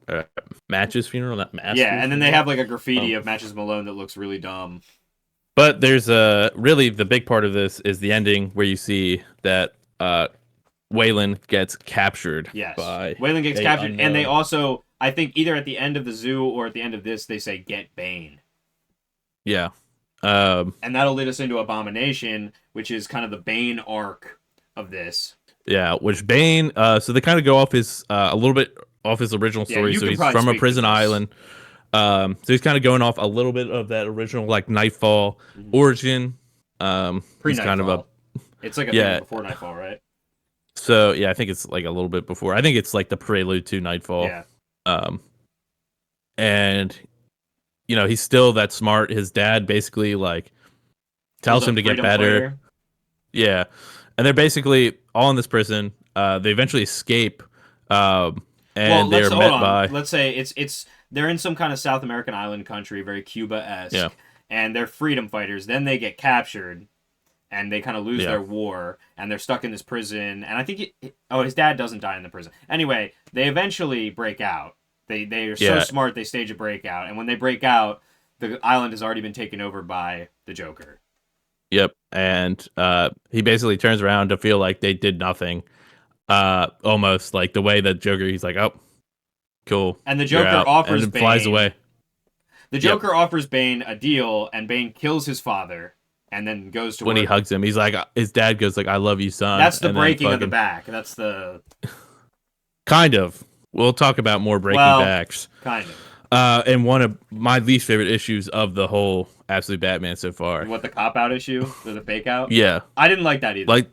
Match's funeral, not Yeah, Master's and then they funeral. have like a graffiti Um, of Matches Malone that looks really dumb. but there's really the big part of this is the ending where you see that Waylon gets captured Yes. by Wayland gets a captured, and they unknown. also, I think, either at the end of the zoo or at the end of this, they say get Bane. Yeah. And that'll lead us into Abomination, which is kind of the Bane arc of this. Yeah, which Bane, so they kind of go off his a little bit off his original Yeah, story. you So can he's probably from a speak to prison this. island. So he's kind of going off a little bit of that original like Nightfall Mhm. origin. He's kind of a Pre-Nightfall. It's like a thing yeah. before Nightfall, right? So yeah, I think it's like a little bit before. I think it's like the prelude to Nightfall. Yeah. Um, and he's still that smart. His dad basically like Was tells a him to get freedom better. fighter. Yeah, and they're basically all in this prison. They eventually escape, um, Well, and let's they're hold met on. by Let's say it's they're in some kind of South American island country, very yeah, Cuba-esque, and they're freedom fighters. Then they get captured, and they kind of lose yeah, their war, and they're stuck in this prison. And I think his dad doesn't die in the prison. Anyway, they eventually break out. They are so yeah, smart they stage a breakout, and when they break out, the island has already been taken over by the Joker. yep. And he basically turns around to feel like they did nothing. Almost like the way that Joker, he's like, "Oh, cool, And the you're Joker out," and offers then flies Bane. away. The Yep. Joker offers Bane a deal, and Bane kills his father, and then goes to When he work. hugs him, he's like, his dad goes like, "I love you, son," That's the and then breaking of the fucking back. That's the kind of. We'll talk about more breaking well, backs. kind of. And one of my least favorite issues of the whole Absolute Batman so far. What the cop out issue or the fake out? Yeah, I didn't like that either. like,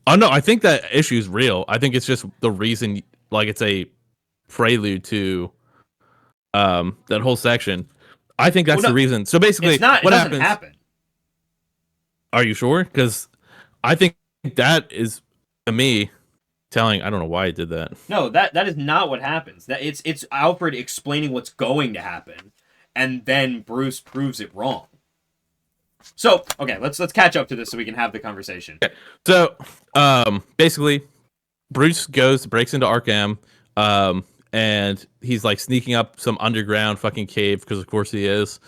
oh no, I think that issue's real. I think it's just the reason, like, it's a prelude to that whole section. I think Well, that's the no, reason. So it's basically, not. It what doesn't happens? happen. Are you sure? Because I think that is to me telling. I don't know why I did that. No, that is not what happens. That it's Alfred explaining what's going to happen, and then Bruce proves it wrong. So okay, let's catch up to this so we can have the conversation. So basically, Bruce breaks into Arkham, and he's like sneaking up some underground fucking cave because of course he is.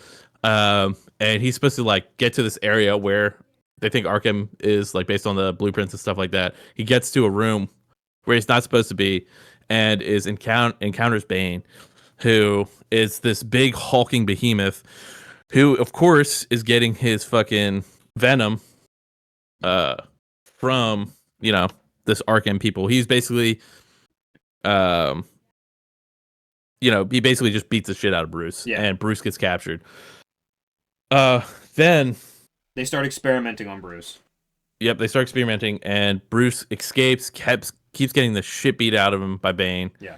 And he's supposed to like get to this area where they think Arkham is, like based on the blueprints and stuff like that. He gets to a room where he's not supposed to be, and encounters Bane, who is this big hulking behemoth, who of course is getting his fucking venom, uh, from this Arkham people. He's basically um he basically just beats the shit out of Bruce, Yeah, and Bruce gets captured. Then they start experimenting on Bruce. yep, they start experimenting, and Bruce escapes, keeps getting the shit beat out of him by Bane. Yeah,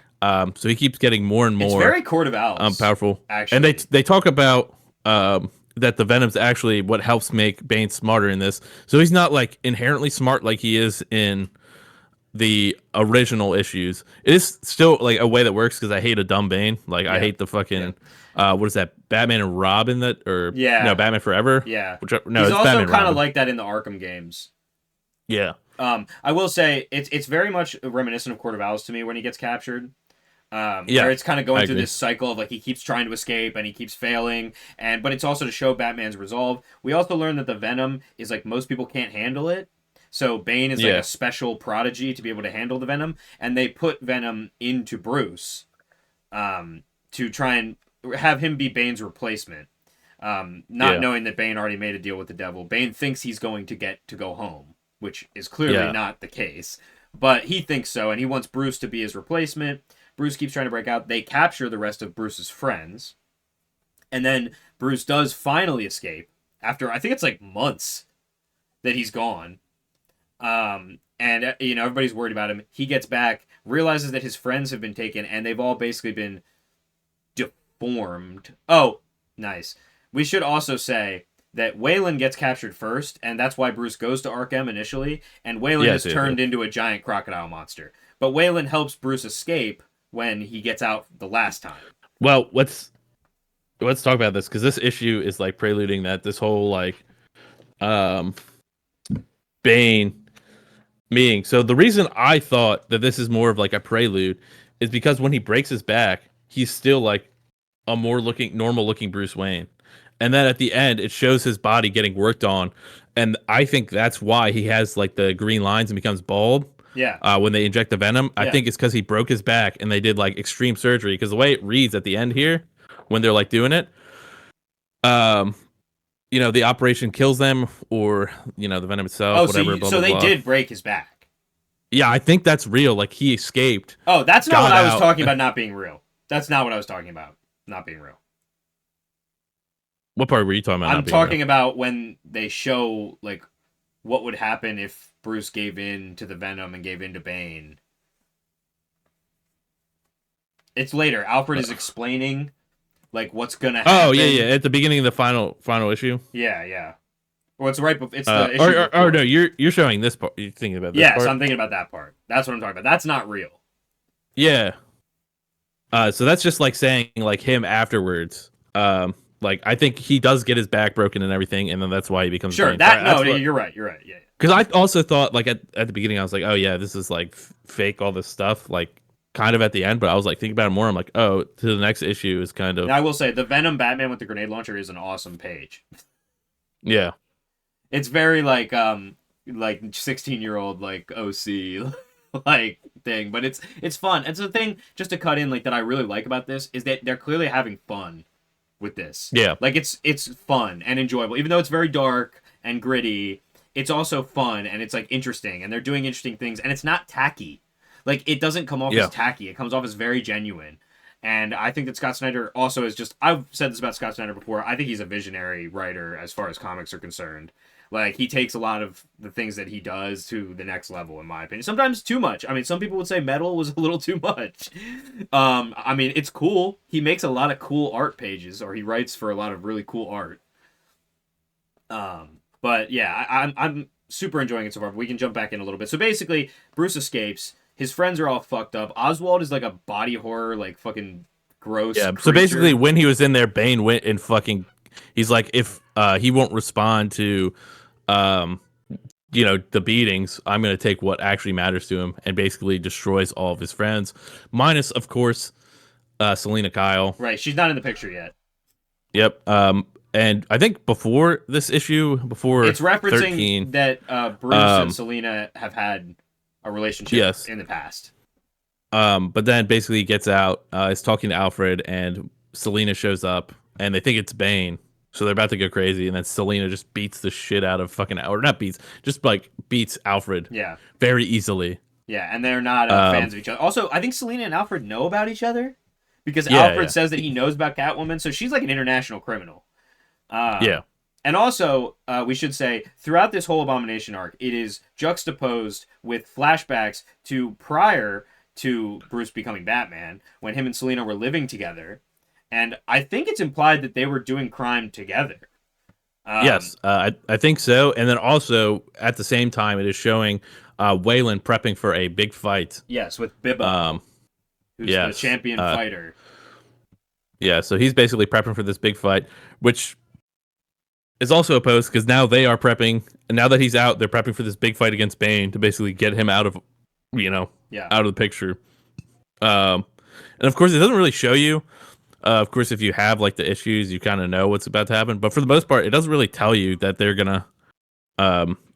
So he keeps getting more and it's more very Court of Owls, powerful, and they actually. they talk about that the Venom's actually what helps make Bane smarter in this. So he's not like inherently smart like he is in the original issues. It is still like a way that works because I hate a dumb Bane. Like I Yeah, hate the yeah, fucking what is that, Batman and Robin, that, or no, yeah, Batman Forever? yeah. No, He's it's also Batman and kind of Robin. like that in the Arkham games. Yeah, I will say it's very much reminiscent of Court of Owls to me when he gets captured. Where yeah, it's kind of I going through agree. this cycle of like he keeps trying to escape and he keeps failing, and but it's also to show Batman's resolve. We also learn that the Venom is like most people can't handle it, so Bane is like Yeah, a special prodigy to be able to handle the Venom, and they put Venom into Bruce, to try and have him be Bane's replacement. Not yeah, knowing that Bane already made a deal with the devil, Bane thinks he's going to get to go home, which is clearly yeah, not the case. But he thinks so, and he wants Bruce to be his replacement. Bruce keeps trying to break out. They capture the rest of Bruce's friends, and then Bruce does finally escape after I think it's like months that he's gone. And everybody's worried about him. He gets back, realizes that his friends have been taken, and they've all basically been deformed. Oh, nice. We should also say that Waylon gets captured first, and that's why Bruce goes to Arkham initially, and Waylon is yes, yes, yes. turned into a giant crocodile monster. But Waylon helps Bruce escape when he gets out the last time. Well, let's talk about this because this issue is like preluding that this whole like um Bane meeting. So the reason I thought that this is more of like a prelude is because when he breaks his back, he's still like a more normal looking Bruce Wayne. And then at the end, it shows his body getting worked on, and I think that's why he has like the green lines and becomes bald. Yeah, When they inject the venom, I yeah, think it's because he broke his back and they did like extreme surgery. Because the way it reads at the end here, when they're like doing it, um, the operation kills them, or the venom itself, Oh, whatever, blah so blah they blah. did break his back. Yeah, I think that's real. Like he escaped, Oh, that's not what got I was out. talking about not being real. That's not what I was talking about not being real. What part were you talking about I'm not being real? talking about when they show like what would happen if Bruce gave in to the Venom and gave in to Bane. It's later. Alfred is explaining like what's gonna Oh yeah, happen. yeah. At the beginning of the final issue. Yeah, yeah. Well, it's right before. It's the issue Or no, before. you're showing this part. You're thinking about this Yes, part. I'm thinking about that part. That's what I'm talking about. That's not real. Yeah. So that's just like saying like him afterwards. Like I think he does get his back broken and everything, and then that's why he becomes Sure. Bane. Sorry, That no, that's what. you're right. You're right. Yeah. Because I also thought like at the beginning I was like, oh yeah, this is like fake all this stuff like kind of at the end, but I was like thinking about it more. I'm like, oh, to the next issue is kind Now of I will say the Venom Batman with the grenade launcher is an awesome page. yeah, It's very like 16-year-old like OC like thing, but it's fun. It's the thing just to cut in like that I really like about this is that they're clearly having fun with this. yeah, Like it's fun and enjoyable, even though it's very dark and gritty. It's also fun and it's like interesting, and they're doing interesting things, and it's not tacky. Like it doesn't come off as yeah, tacky. It comes off as very genuine. And I think that Scott Snyder also is just. I've said this about Scott Snyder before. I think he's a visionary writer as far as comics are concerned. Like he takes a lot of the things that he does to the next level, in my opinion. Sometimes too much. I mean, some people would say metal was a little too much. I mean, it's cool. He makes a lot of cool art pages, or he writes for a lot of really cool art. But yeah, I'm super enjoying it so far. We can jump back in a little bit. So basically, Bruce escapes. His friends are all fucked up. Oswald is like a body horror, like fucking gross yeah. So basically, creature. when he was in there, Bane went and fucking. He's like, if he won't respond to, um, the beatings, I'm gonna take what actually matters to him, and basically destroys all of his friends, minus of course, Selena Kyle. Right, she's not in the picture yet. Yep. And I think before this issue, before It's referencing 13, that Bruce and um, Selena have had a relationship yes. in the past. But then basically he gets out, is talking to Alfred, and Selena shows up, and they think it's Bane. So they're about to go crazy, and then Selena just beats the shit out of fucking, or not beats, just like beats Alfred Yeah, very easily. yeah, and they're not Um, fans of each other. Also, I think Selena and Alfred know about each other because yeah, Alfred yeah, says that he knows about Catwoman, so she's like an international criminal. yeah, And also, we should say, throughout this whole Abomination arc, it is juxtaposed with flashbacks to prior to Bruce becoming Batman, when him and Selena were living together. And I think it's implied that they were doing crime together. Um, yes, I think so. And then also at the same time, it is showing Waylon prepping for a big fight. yes, with Bibbo, Um, who's the yes, champion fighter. yeah. So he's basically prepping for this big fight, which is also opposed because now they are prepping, and now that he's out, they're prepping for this big fight against Bane to basically get him out of, you know, Yeah. out of the picture. Um, and of course, it doesn't really show you. Of course, if you have like the issues, you kind of know what's about to happen. But for the most part, it doesn't really tell you that they're gonna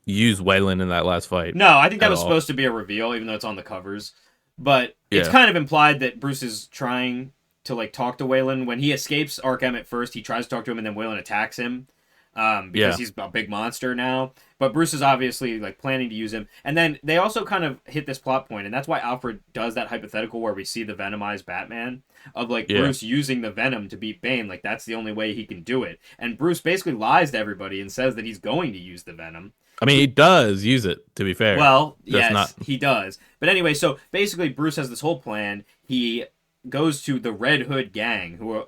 use Waylon in that last fight No, I think that at was all. supposed to be a reveal, even though it's on the covers. But it's Yeah, kind of implied that Bruce is trying to like talk to Waylon. When he escapes Arkham at first, he tries to talk to him, and then Waylon attacks him because yeah. he's a big monster now. But Bruce is obviously like planning to use him. And then they also kind of hit this plot point, and that's why Alfred does that hypothetical where we see the Venomized Batman of like Yeah. Bruce using the Venom to beat Bane. Like that's the only way he can do it. And Bruce basically lies to everybody and says that he's going to use the Venom. I mean, he does use it, to be fair. Well, Just yes, not. he does. But anyway, so basically, Bruce has this whole plan. He goes to the Red Hood gang, who are,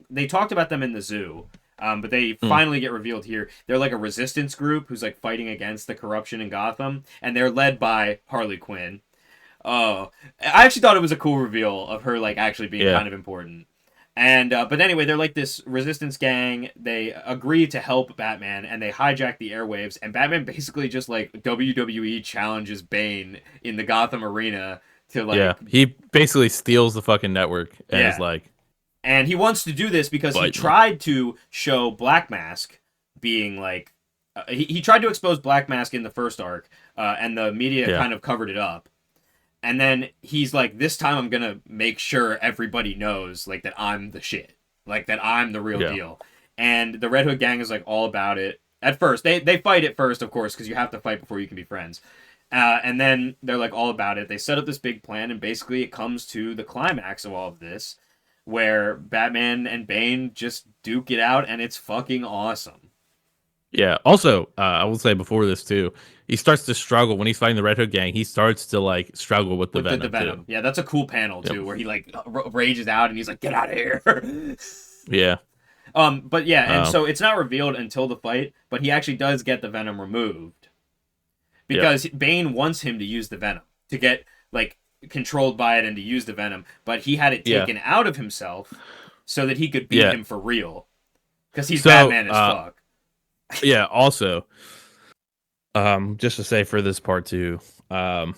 they talked about them in the zoo, but they Mm, finally get revealed here. They're like a resistance group who's like fighting against the corruption in Gotham, and they're led by Harley Quinn. Oh, I actually thought it was a cool reveal of her like actually being yeah. kind of important. And but anyway, they're like this resistance gang. They agree to help Batman, and they hijack the airwaves. And Batman basically just like WWE challenges Bane in the Gotham arena to Yeah. like He basically steals the fucking network and is yeah. like, And he wants to do this because he fight me. tried to show Black Mask being like he tried to expose Black Mask in the first arc, and the media Yeah. kind of covered it up. And then he's like, this time I'm gonna make sure everybody knows like that I'm the shit, like that I'm the real Yeah. deal. And the Red Hood gang is like all about it. At first, they fight at first, of course, because you have to fight before you can be friends. And then they're like all about it. They set up this big plan, and basically it comes to the climax of all of this. where Batman and Bane just duke it out, and it's fucking awesome. Yeah. Also, I will say before this too, he starts to struggle when he's fighting the Red Hood gang. He starts to like struggle with the With the Venom too. Venom. Yeah, that's a cool panel Yep. too, where he like rages out and he's like, "Get out of here!" Yeah. But yeah, and Um. so it's not revealed until the fight, but he actually does get the Venom removed Yeah. because Bane wants him to use the Venom to get like controlled by it and to use the Venom, but he had it Yeah. taken out of himself so that he could beat Yeah. him for real because he's So, Batman as fuck. yeah. Also, just to say for this part too, um,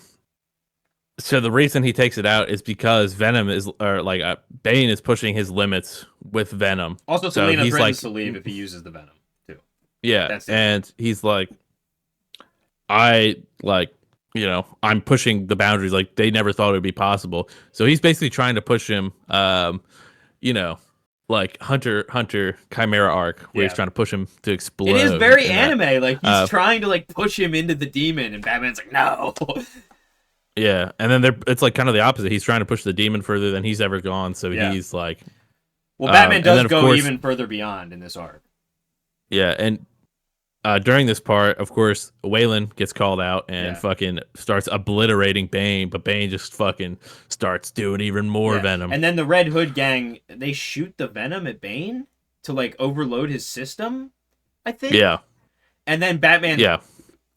so the reason he takes it out is because Venom is, or like Bane is pushing his limits with Venom. Also, So Selena he's like, threatens to leave if he uses the Venom too. yeah, That's the and he's like, I like, I'm pushing the boundaries. Like they never thought it would be possible. So he's basically trying to push him, you know, like Hunter Chimera arc, where he's yeah. trying to push him to It is explode. very And that, anime. Like he's uh, trying to like push him into the demon, and Batman's like, "No." yeah, and then it's like kind of the opposite. He's trying to push the demon further than he's ever gone. So Yeah. he's like, Well, Batman and does then of go course, even further beyond in this arc. yeah, and during this part, of course, Waylon gets called out and Yeah. fucking starts obliterating Bane, but Bane just fucking starts doing even more Yeah. Venom. And then the Red Hood gang, they shoot the Venom at Bane to like overload his system, I think. Yeah, And then Batman yeah,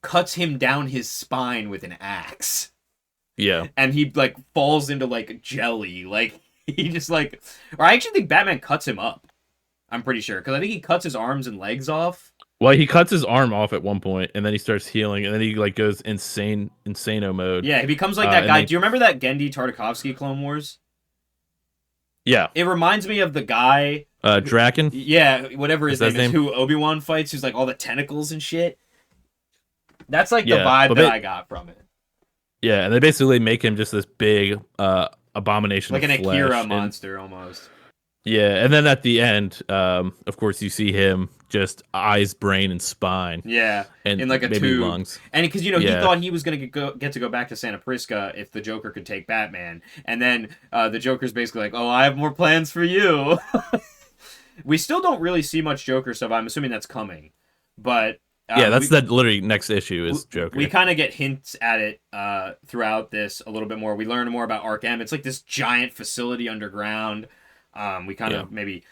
cuts him down his spine with an axe. yeah. And he like falls into like jelly. Like he just like, or I actually think Batman cuts him up. I'm pretty sure because I think he cuts his arms and legs off. Well, he cuts his arm off at one point, and then he starts healing, and then he like goes insano mode. Yeah, he becomes like that and guy. then, Do you remember that Gendy Tartakovsky Clone Wars? yeah, It reminds me of the guy. Draken. Yeah, whatever his Is that name his is, name? who Obi-Wan fights, who's like all the tentacles and shit. That's like the Yeah, vibe but that I got from it. yeah, and they basically make him just this big abomination, Like of an Akira flesh, monster almost. yeah, and then at the end, of course, you see him just eyes, brain, and spine, Yeah, and in like a maybe tube. lungs. And because he Yeah. thought he was gonna get to go back to Santa Prisca if the Joker could take Batman, and then the Joker's basically like, "Oh, I have more plans for you." We still don't really see much Joker stuff. I'm assuming that's coming, but Yeah, that's the literally next issue is Joker. we kind of get hints at it throughout this a little bit more. We learn more about Arkham. It's like this giant facility underground. We kind of maybe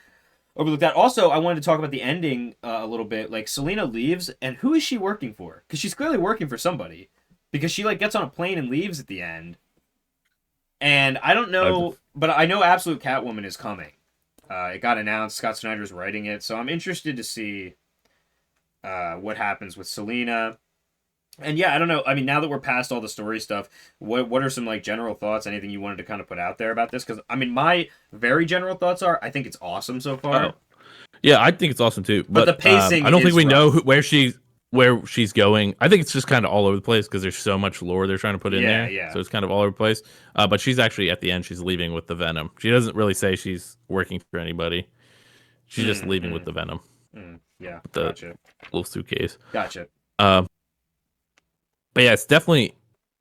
overlooked that. Also, I wanted to talk about the ending a little bit. Like Selena leaves, and who is she working for? Because she's clearly working for somebody. Because she like gets on a plane and leaves at the end. And I don't know, but I know Absolute Catwoman is coming. It got announced. Scott Snyder's writing it, so I'm interested to see what happens with Selena. And yeah, I don't know. I mean, now that we're past all the story stuff, what are some like general thoughts? Anything you wanted to kind of put out there about this? Because I mean, my very general thoughts are I think it's awesome so far. Oh. Yeah, I think it's awesome too. But the pacing I don't think is we know rough. where she's going. I think it's just kind of all over the place because there's so much lore they're trying to put in Yeah, there. yeah. So it's kind of all over the place. But she's actually at the end. She's leaving with the Venom. She doesn't really say she's working for anybody. She's just leaving with the Venom. Yeah, With the gotcha. little suitcase. Gotcha. But yeah, it's definitely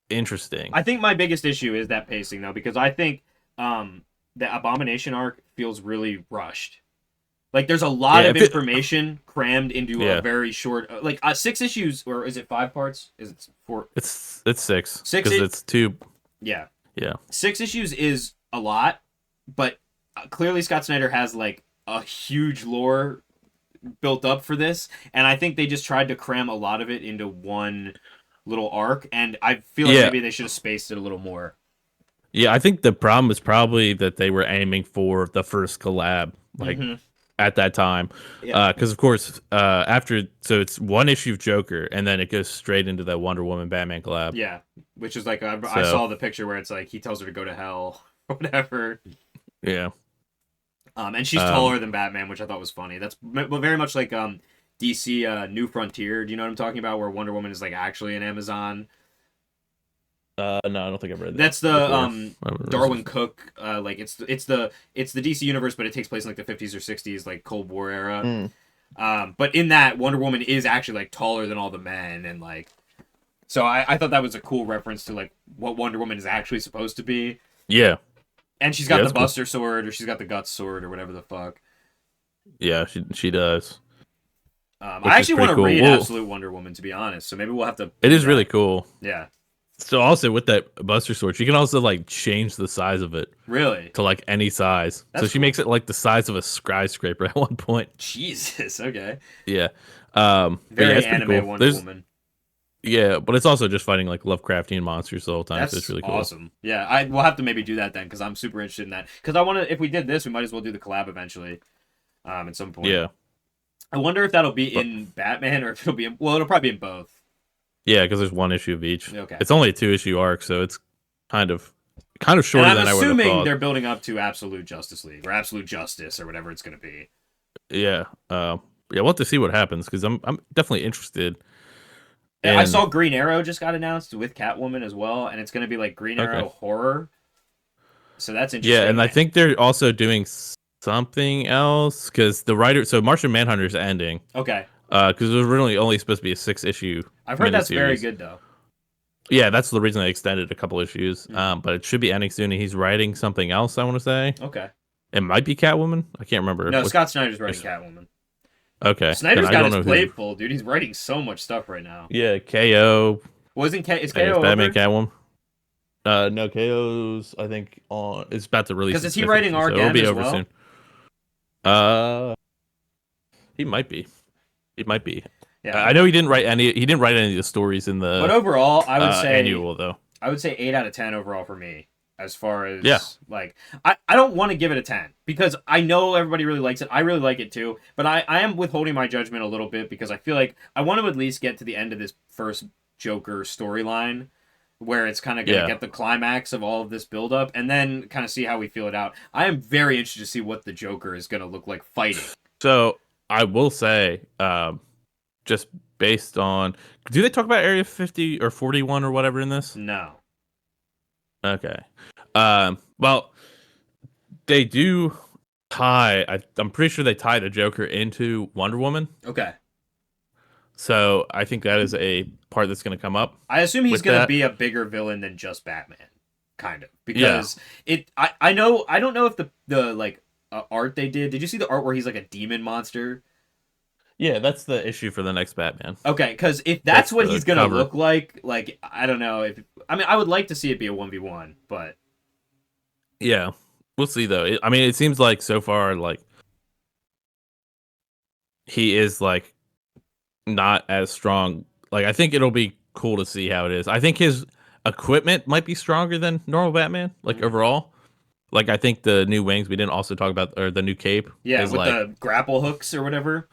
interesting. I think my biggest issue is that pacing though, because I think the Abomination arc feels really rushed. Like there's a lot of information crammed into a very short, like 6 issues, or is it 5 parts? Is it 4? It's 6 6 because it's 2. Yeah. Yeah. 6 issues is a lot, but clearly Scott Snyder has like a huge lore built up for this, and I think they just tried to cram a lot of it into one little arc, and I feel like maybe they should have spaced it a little more. Yeah, I think the problem was probably that they were aiming for the first collab, like at that time, because of course, so it's one issue of Joker, and then it goes straight into that Wonder Woman Batman collab. Yeah, which is like I saw the picture where it's like he tells her to go to hell or whatever. Yeah. And she's taller than Batman, which I thought was funny. That's very much like DC New Frontier. Do you know what I'm talking about? Where Wonder Woman is like actually an Amazon. No, I don't think I've read that. That's the Darwin Cook. Like it's the DC universe, but it takes place in like the 50s or 60s, like Cold War era. But in that, Wonder Woman is actually like taller than all the men, and like, so I thought that was a cool reference to like what Wonder Woman is actually supposed to be. Yeah. And she's Yeah, got the that's cool. Buster Sword, or she's got the Guts Sword, or whatever the fuck. Yeah, she does, I which is actually pretty want to cool. read Well, Absolute Wonder Woman, to be honest. So maybe we'll have to it do is really that. cool. Yeah. So also with that Buster Sword, she can also like change the size of it Really? to like any size. So That's she cool. makes it like the size of a skyscraper at one point. Jesus. Okay. Yeah. But yeah, Very it's pretty cool. anime Wonder There's Woman. yeah, but it's also just fighting like Lovecraftian monsters the whole time, so it's That's really cool. awesome. Yeah, I we'll have to maybe do that then because I'm super interested in that. Because I want to. If we did this, we might as well do the collab eventually. At some point. Yeah. I wonder if that'll be But in Batman or if it'll be in. Well, it'll probably be in both. yeah, because there's one issue of each. Okay. It's only a 2 issue arc, so it's kind of And shorter I'm than I would have assuming thought. they're building up to Absolute Justice League or Absolute Justice or whatever it's going to be. Yeah. Yeah, we'll have to see what happens because I'm definitely interested I in. saw Green Arrow just got announced with Catwoman as well, and it's going to be like Green Okay. Arrow horror. So that's Yeah, and interesting. I think they're also doing something else because the writer, so Martian Manhunter's ending, Okay. because it was originally only supposed to be a 6 issue I've heard that's very miniseries. good though. Yeah, that's the reason they extended a couple issues. Hmm. But it should be ending soon. And he's writing something else. I want to say Okay. it might be Catwoman. I can't remember. No, Scott Snyder's writing Catwoman. Okay, then Snyder's I got don't his know who's. plate full, dude. He's writing so much stuff right now. Yeah, KO. Wasn't K? Is I guess KO Batman, over? Catwoman. No, KO's. I think on. It's about to release Because its is he fifth writing issue, so it'll RGM be as over well? soon. Uh, he might be. He might be. Yeah. I know he didn't write any. He didn't write any of the stories in But the overall, annual though. I would say 8 out of 10 overall for me. As far Yeah. as like, I don't want to give it a 10 because I know everybody really likes it. I really like it too, but I am withholding my judgment a little bit because I feel like I want to at least get to the end of this first Joker storyline where it's kind of going to Yeah. get the climax of all of this buildup and then kind of see how we feel it out. I am very interested to see what the Joker is going to look like fighting. So I will say, just based on, do they talk about Area 50 or 41 or whatever in this? No. Okay. Well, they do tie. I'm pretty sure they tie the Joker into Wonder Woman. Okay. So I think that is a part that's going to come up. I assume he's with going to that. be a bigger villain than just Batman, kind of, Yeah. because I know I don't know if the like art they did. Did you see the art where he's like a demon monster? Yeah, that's the issue for the next Batman. Okay, because if that's what the he's gonna cover. look like I don't know if I mean I would like to see it be a 1v1, but Yeah, we'll see though. I mean, it seems like so far, like he is like not as strong. Like I think it'll be cool to see how it is. I think his equipment might be stronger than normal Batman. Like Mhm. overall, like I think the new wings we didn't also talk about, or the new cape yeah, is with like the grapple hooks or whatever.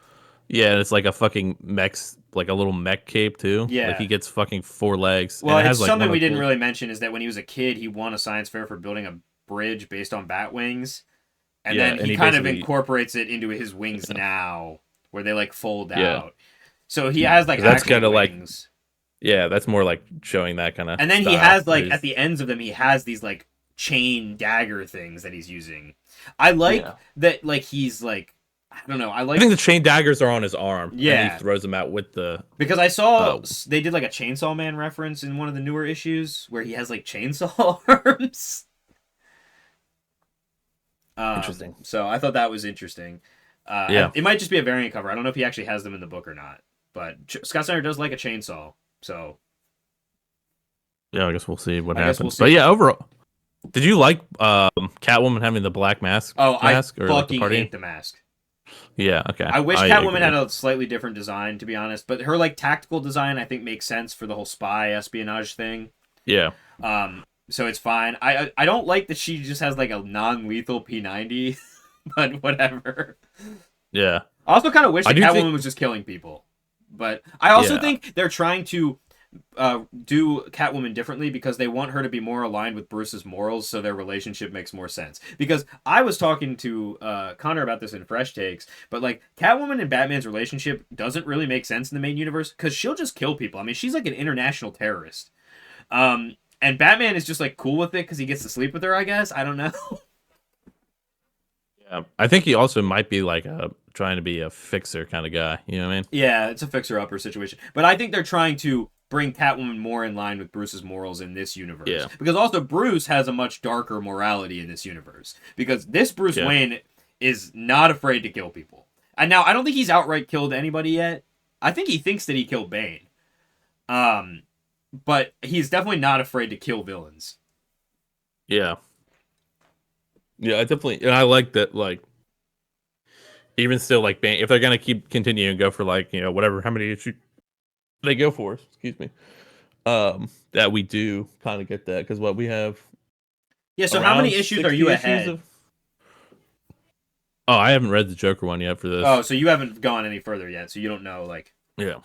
yeah, it's like a fucking mech, like a little mech cape too. Like Yeah. he gets fucking 4 legs, Well, and it it's has like something one we of the didn't cool. really mention is that when he was a kid, he won a science fair for building a bridge based on bat wings, and Yeah, then and he he kind of basically incorporates it into his wings now, where they like fold yeah, out. So he has like 'cause that's actual kind of like wings. yeah, that's more like showing that kind of And then he style. has like at the ends of them, he has these like chain dagger things that he's using. I like Yeah. that. Like he's like I don't know. I I like think the chain daggers are on his arm, and yeah he throws them out with the. because I saw Uh, they did like a Chainsaw Man reference in one of the newer issues where he has like chainsaw arms. Interesting. So I thought that was interesting. Yeah. It might just be a variant cover. I don't know if he actually has them in the book or not. But Scott Snyder does like a chainsaw, so Yeah, I guess we'll see what I guess happens. we'll But see. yeah, overall, did you like Catwoman having the black mask? Oh, I Mask or like the fucking party? hate the mask. Yeah. Okay. I wish I Catwoman agree. had a slightly different design, to be honest. But her like tactical design, I think, makes sense for the whole spy espionage thing. Yeah. So it's fine. I don't like that she just has like a non-lethal P90, but whatever. Yeah. I also kind of wish I that do Catwoman think. was just killing people. But I also Yeah. think they're trying to do Catwoman differently because they want her to be more aligned with Bruce's morals, so their relationship makes more sense. Because I was talking to Connor about this in Fresh Takes, but like Catwoman and Batman's relationship doesn't really make sense in the main universe because she'll just kill people. I mean, she's like an international terrorist. And Batman is just like cool with it because he gets to sleep with her. I guess I don't know. Yeah. I think he also might be like trying to be a fixer kind of guy. You know what I mean? Yeah, it's a fixer-upper situation. But I think they're trying to bring Catwoman more in line with Bruce's morals in this universe. Yeah. Because also Bruce has a much darker morality in this universe. Because this Bruce Yeah. Wayne is not afraid to kill people. And now I don't think he's outright killed anybody yet. I think he thinks that he killed Bane. But he's definitely not afraid to kill villains. Yeah. Yeah, I definitely, and I like that, like, even still, like, if they're gonna keep continuing and go for, like, whatever, how many issues they go for, excuse me, that we do kind of get that, because what we have Yeah, so how around many issues are 60 you issues ahead? of. Oh, I haven't read the Joker one yet for this. Oh, so you haven't gone any further yet, so you don't know, like... Yeah.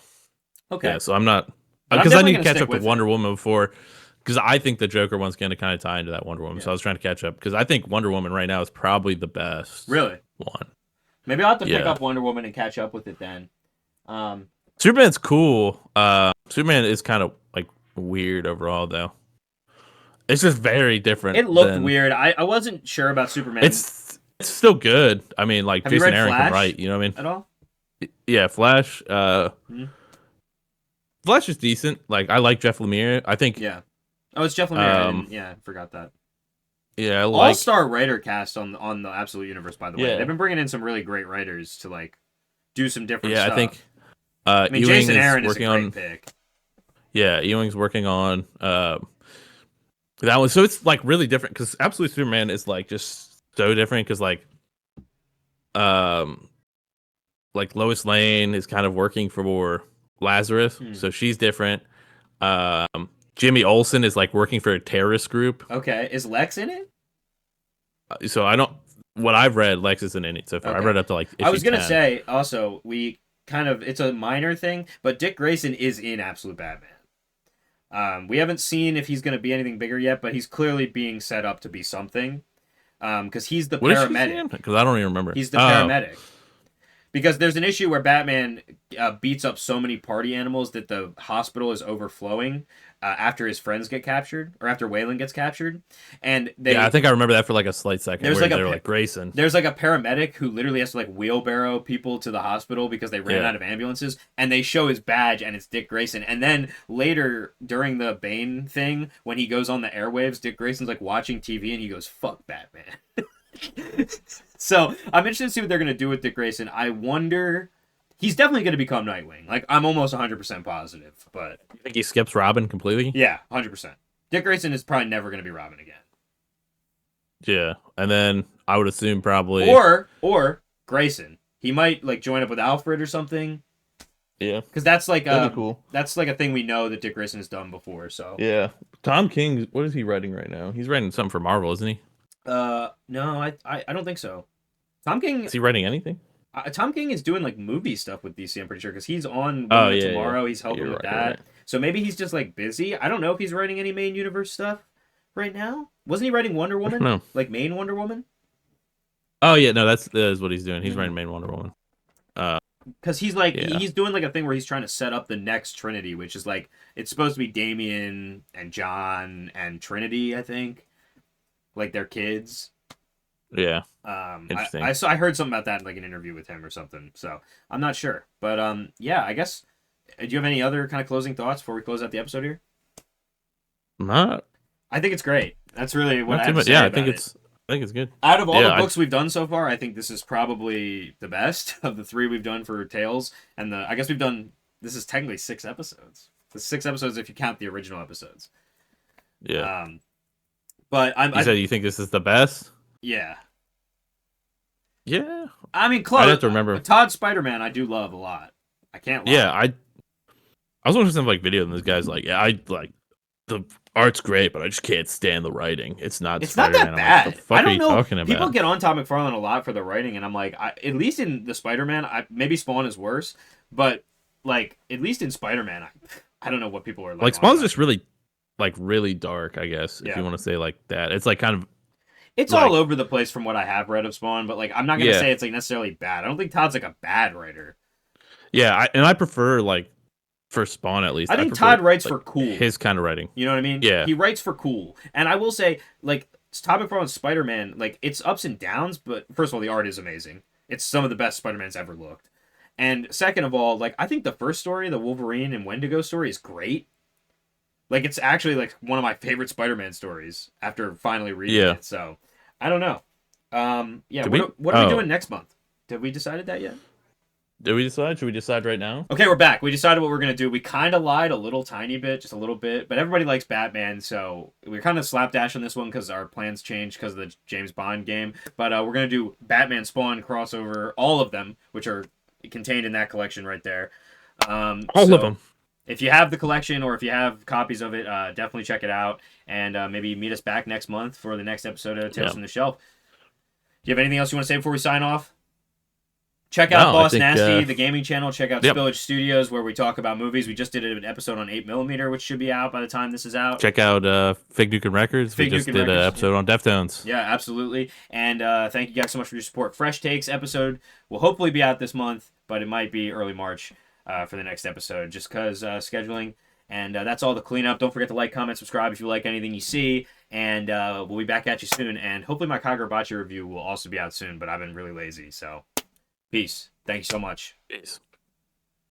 Okay. Yeah, so I'm not, But I'm because I definitely need to gonna catch stick up to with Wonder it. Woman before, because I think the Joker one's going to kind of tie into that Wonder Woman. Yeah. So I was trying to catch up, because I think Wonder Woman right now is probably the best Really? one. Maybe I'll have to pick Yeah. up Wonder Woman and catch up with it then. Superman's cool. Superman is kind of like weird overall, though. It's just very different. It looked weird. I wasn't sure about Superman. It's still good. I mean, like, Have you Jason read Aaron Flash can write. You know what I mean? at all? Yeah, Flash. Hmm? Flash is decent. Like, I like Jeff Lemire. I think. Yeah. Oh, it's Jeff Lemire. I forgot that. Yeah, I like. All-star writer cast on the Absolute Universe, by the way. Yeah. They've been bringing in some really great writers to like do some different Yeah, stuff. I think. I mean, Ewing Jason Aaron is a working great on. pick. Yeah, Ewing's working on that one. So it's like really different, because Absolute Superman is like just so different, because like Lois Lane is kind of working for Lazarus, so she's different. Jimmy Olsen is like working for a terrorist group. Okay, is Lex in it? So I don't. What I've read, Lex isn't in it so far. Okay. I read up to like issue I was gonna 10. say also it's a minor thing, but Dick Grayson is in Absolute Batman. We haven't seen if he's gonna be anything bigger yet, but he's clearly being set up to be something. Because he's the paramedic. Because I don't even remember. He's the paramedic. Because there's an issue where Batman beats up so many party animals that the hospital is overflowing after his friends get captured, or after Wayland gets captured. And I think I remember that for like a slight second. There's Where like they're like Grayson. There's like a paramedic who literally has to like wheelbarrow people to the hospital because they ran out of ambulances, and they show his badge and it's Dick Grayson. And then later during the Bane thing, when he goes on the airwaves, Dick Grayson's like watching TV and he goes, "Fuck Batman." So I'm interested to see what they're gonna do with Dick Grayson. I wonder. He's definitely gonna become Nightwing. Like, I'm almost 100% positive. But You think he skips Robin completely? yeah, 100%. Dick Grayson is probably never gonna be Robin again. Yeah, and then I would assume probably Or Grayson. He might like join up with Alfred or something. Yeah, Because that's like that'd be cool. That's like a thing we know that Dick Grayson has done before. So Yeah, Tom King. What is he writing right now? He's writing something for Marvel, isn't he? No, I don't think so. Tom King Is he writing anything? Tom King is doing like movie stuff with DC. I'm pretty sure because he's on Woman Tomorrow. He's helping You're with right, that. right. So maybe he's just like busy. I don't know if he's writing any main universe stuff right now. Wasn't he writing Wonder Woman? No. Like main Wonder Woman? Oh yeah, no, that is what he's doing. He's writing main Wonder Woman. Because he's like Yeah. he's doing like a thing where he's trying to set up the next Trinity, which is like it's supposed to be Damian and John and Trinity, I think, like their kids. Yeah. Interesting. I heard something about that in like an interview with him or something. So I'm not sure, but yeah, I guess. Do you have any other kind of closing thoughts before we close out the episode here? Not. I think it's great. That's really what Not I too have to much. say Yeah, I about think it. I think it's good. Out of all Yeah, the books we've done so far, I think this is probably the best of the three we've done for Tales. And I guess we've done. This is technically 6 episodes. The 6 episodes if you count the original episodes. Yeah. But You said you think this is the best? Yeah. Yeah. I mean, close. I'd have to remember. Todd Spider-Man, I do love a lot. I can't lie. Yeah, I was watching some like video and this guy's like, yeah, I like the art's great, but I just can't stand the writing. It's not that Spider-Man. bad. Like, the fuck I don't are you know. talking about? People get on Todd McFarlane a lot for the writing, and I'm like, at least in the Spider-Man, maybe Spawn is worse, but like at least in Spider-Man, I don't know what people are like. Like Spawn's just really dark, I guess, if Yeah. you want to say like that. It's like kind of It's like, all over the place from what I have read of Spawn, but like I'm not gonna say it's like necessarily bad. I don't think Todd's like a bad writer. Yeah, I prefer like for Spawn at least. I think prefer, Todd writes like, for cool. His kind of writing. You know what I mean? Yeah. He writes for cool. And I will say, like, Todd McFarlane's Spider-Man, like, it's ups and downs, but first of all, the art is amazing. It's some of the best Spider-Man's ever looked. And second of all, like, I think the first story, the Wolverine and Wendigo story, is great. Like it's actually like one of my favorite Spider-Man stories after finally reading Yeah. it. So I don't know. Yeah. Did we? What are we Oh, doing next month? Did we decided that yet? did we decide? Should we decide right now? Okay, we're back. We decided what we're gonna do. We kind of lied a little tiny bit, just a little bit, but everybody likes Batman, so we're kind of slapdash on this one because our plans changed because of the James Bond game. But we're gonna do Batman Spawn crossover, all of them, which are contained in that collection right there. All of So them. if you have the collection or if you have copies of it, definitely check it out and maybe meet us back next month for the next episode of Tales Yeah. from the Shelf. Do you have anything else you want to say before we sign off? Check out No, I Boss think. Nasty, the gaming channel. Check out Yep. Spillage Studios, where we talk about movies. We just did an episode on 8mm, which should be out by the time this is out. Check out Fig Nukem Records. We Fig just Nukem did an Records. episode on Deftones. Yeah, absolutely. And thank you guys so much for your support. Fresh Takes episode will hopefully be out this month, but it might be early March for the next episode, just because scheduling. And that's all the cleanup. Don't forget to like, comment, subscribe if you like anything you see. And we'll be back at you soon. And hopefully my Kagurabachi review will also be out soon, but I've been really lazy. So, peace. Thank you so much. Peace.